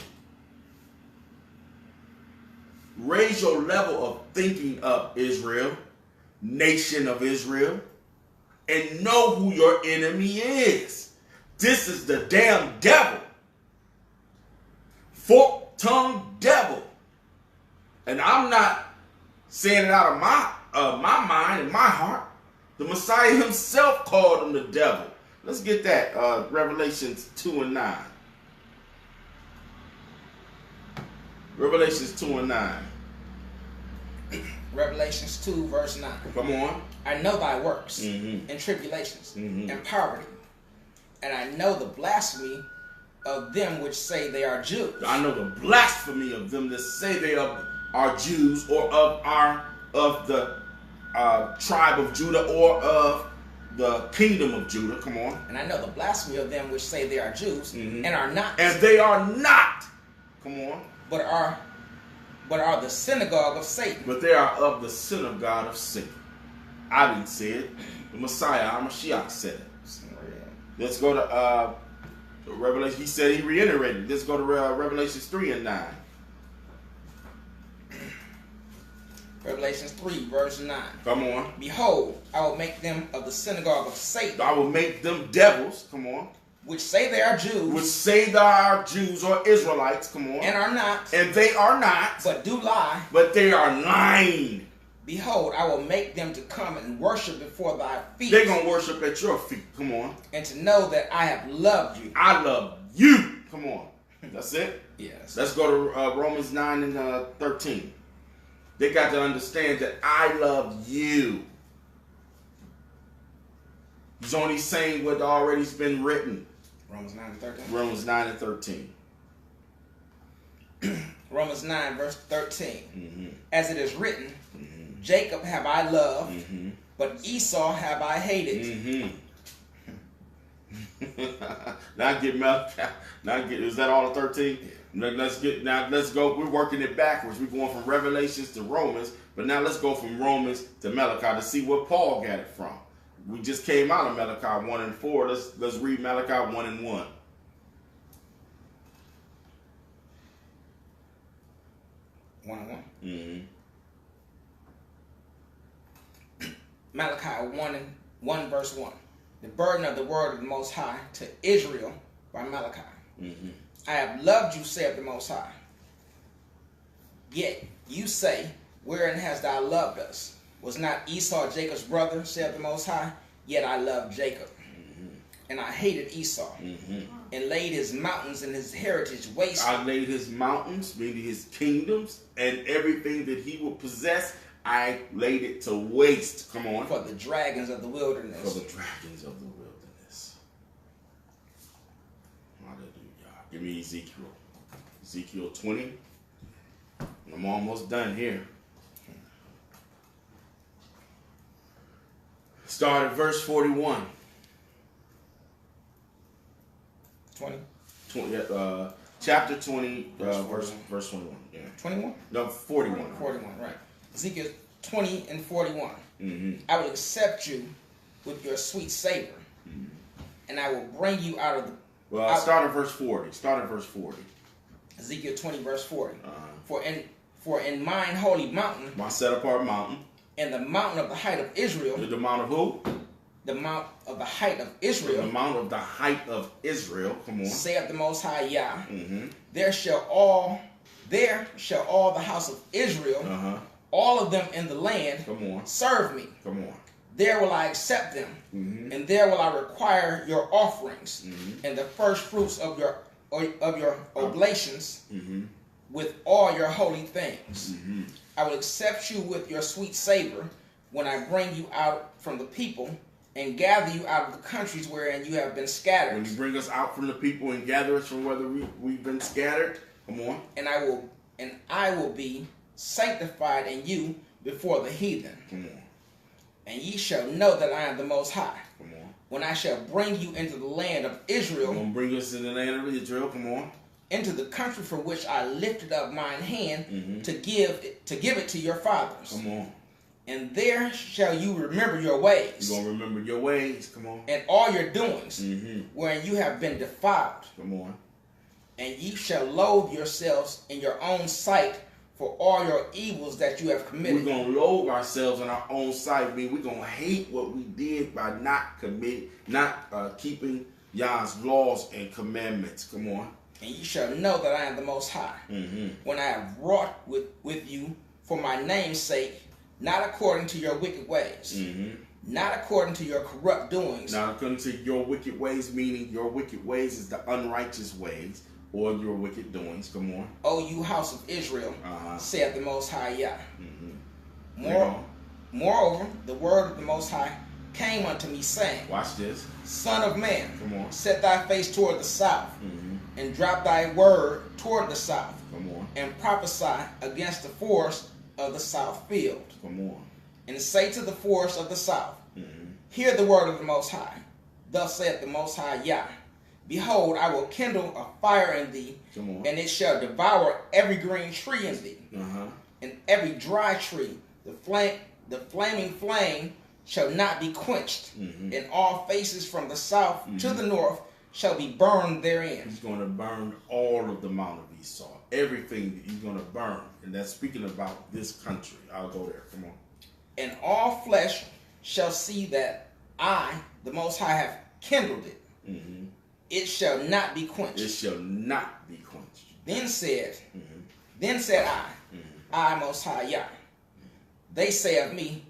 Raise your level of thinking of Israel, nation of Israel, and know who your enemy is. This is the damn devil. Fork-tongued devil. And I'm not saying it out of my mind and my heart. The Messiah himself called him the devil. Let's get that. Revelations 2 and 9. Revelations 2 and 9. Revelations 2 verse 9. Come on. I know thy works and tribulations and poverty. And I know the blasphemy of them which say they are Jews. I know the blasphemy of them that say they are Jews, or of the tribe of Judah, or of the kingdom of Judah. Come on. And I know the blasphemy of them which say they are Jews and are not. And they are not. Come on. But are the synagogue of Satan. But they are of the synagogue of Satan. I didn't say it. The Messiah, our Mashiach, said it. Let's go to Revelation. He said, he reiterated. Let's go to Revelations 3 and 9. Revelations 3 verse 9. Come on. Behold, I will make them of the synagogue of Satan. I will make them devils. Come on. Which say they are Jews. Which say they are Jews or Israelites. Come on. And are not. And they are not. But do lie. But they are lying. Behold, I will make them to come and worship before thy feet. They're going to worship at your feet. Come on. And to know that I have loved you. I love you. Come on. That's it? Yes. Let's go to Romans 9 and 13. They got to understand that I love you. He's only saying what already's been written. Romans 9 and 13. Romans 9 and 13. Romans 9 verse 13. As it is written, Jacob have I loved, but Esau have I hated. Now get Malachi. Is that all of 13? Yeah. Let's go. We're working it backwards. We're going from Revelations to Romans, but now let's go from Romans to Malachi to see what Paul got it from. We just came out of Malachi 1 and 4. Let's read Malachi 1 and 1. Malachi 1 verse 1. The burden of the word of the Most High to Israel by Malachi. I have loved you, saith the Most High. Yet you say, wherein hast thou loved us? Was not Esau Jacob's brother, saith the Most High? Yet I loved Jacob. And I hated Esau. And laid his mountains and his heritage waste. I laid his mountains, meaning his kingdoms, and everything that he would possess, I laid it to waste. Come on. For the dragons of the wilderness. For the dragons of the wilderness. Hallelujah. Give me Ezekiel. Ezekiel 20. I'm almost done here. Start at verse 41. 20? Chapter 20, verse 21. Yeah. 21? No, 41. 41, right. Ezekiel 20 and 41. I will accept you with your sweet savor, and I will bring you out of the... Well, start at verse 40. Start at verse 40. Ezekiel 20, verse 40. For in mine holy mountain... My set-apart mountain. And the mountain of the height of Israel... The mount of who? The mount of the height of Israel. The mount of the height of Israel. Come on. Saith the Most High Yah. There shall all the house of Israel... all of them in the land, serve me. Come on. There will I accept them, and there will I require your offerings and the first fruits of your oblations with all your holy things. I will accept you with your sweet savor when I bring you out from the people and gather you out of the countries wherein you have been scattered. When you bring us out from the people and gather us from whether we've been scattered, come on. And I will be sanctified in you before the heathen. Come on. And ye shall know that I am the Most High. Come on. When I shall bring you into the land of Israel. Come on, bring us in the land of Israel. Come on. Into the country for which I lifted up mine hand to give it to your fathers. Come on. And there shall you remember your ways. You're going to remember your ways. Come on. And all your doings, wherein you have been defiled. Come on. And ye shall loathe yourselves in your own sight for all your evils that you have committed. We're going to loathe ourselves in our own sight. I mean, we're going to hate what we did by not keeping Yah's laws and commandments. Come on. And ye shall know that I am the Most High, when I have wrought with you for my name's sake, not according to your wicked ways, not according to your corrupt doings. Not according to your wicked ways, meaning your wicked ways is the unrighteous ways, or your wicked doings. Come on. O you house of Israel, saith the Most High Yah. Moreover, the word of the Most High came unto me, saying, watch this. Son of man, come on, set thy face toward the south, and drop thy word toward the south, come on, and prophesy against the forest of the south field. Come on. And say to the forest of the south, hear the word of the Most High. Thus saith the Most High Yah. Behold, I will kindle a fire in thee, and it shall devour every green tree in thee, and every dry tree. The flaming flame shall not be quenched, and all faces from the south to the north shall be burned therein. He's going to burn all of the Mount of Esau. Everything that he's going to burn. And that's speaking about this country. I'll go there. Come on. And all flesh shall see that I, the Most High, have kindled it. It shall not be quenched. It shall not be quenched. Then said I, Most High Yah, they say of me,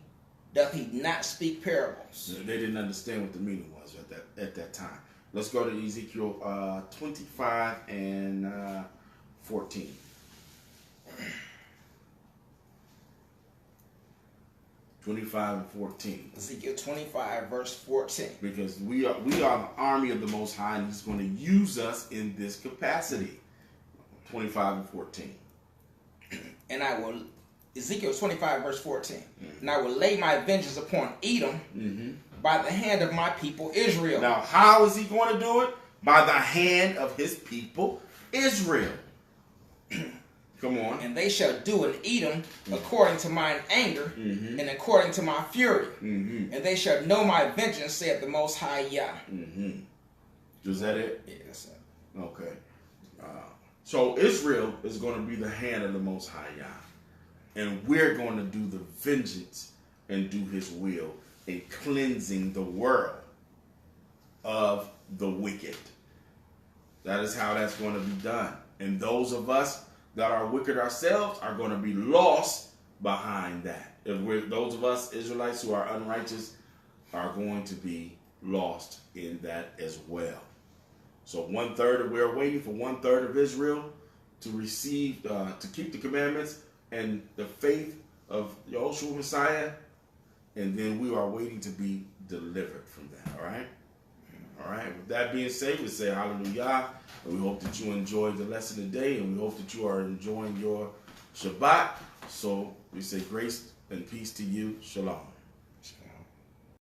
doth he not speak parables? They didn't understand what the meaning was at that time. Let's go to Ezekiel 25 and 14. Ezekiel 25, verse 14. Because we are the army of the Most High, and he's going to use us in this capacity. 25 and 14. And I will, Ezekiel 25, verse 14. And I will lay my vengeance upon Edom by the hand of my people Israel. Now, how is he going to do it? By the hand of his people Israel. Come on. And they shall do in Edom according to mine anger and according to my fury. And they shall know my vengeance, saith the Most High Yah. Is that it? Yeah, that's it. Okay. So Israel is going to be the hand of the Most High Yah. And we're going to do the vengeance and do his will in cleansing the world of the wicked. That is how that's going to be done. And those of us that are wicked ourselves are going to be lost behind that. Those of us Israelites who are unrighteous are going to be lost in that as well. So we're waiting for 1/3 of Israel to receive, to keep the commandments and the faith of Yahushua Messiah, and then we are waiting to be delivered from that. All right. All right. With that being said, we say hallelujah. And we hope that you enjoyed the lesson today, and we hope that you are enjoying your Shabbat. So we say grace and peace to you. Shalom.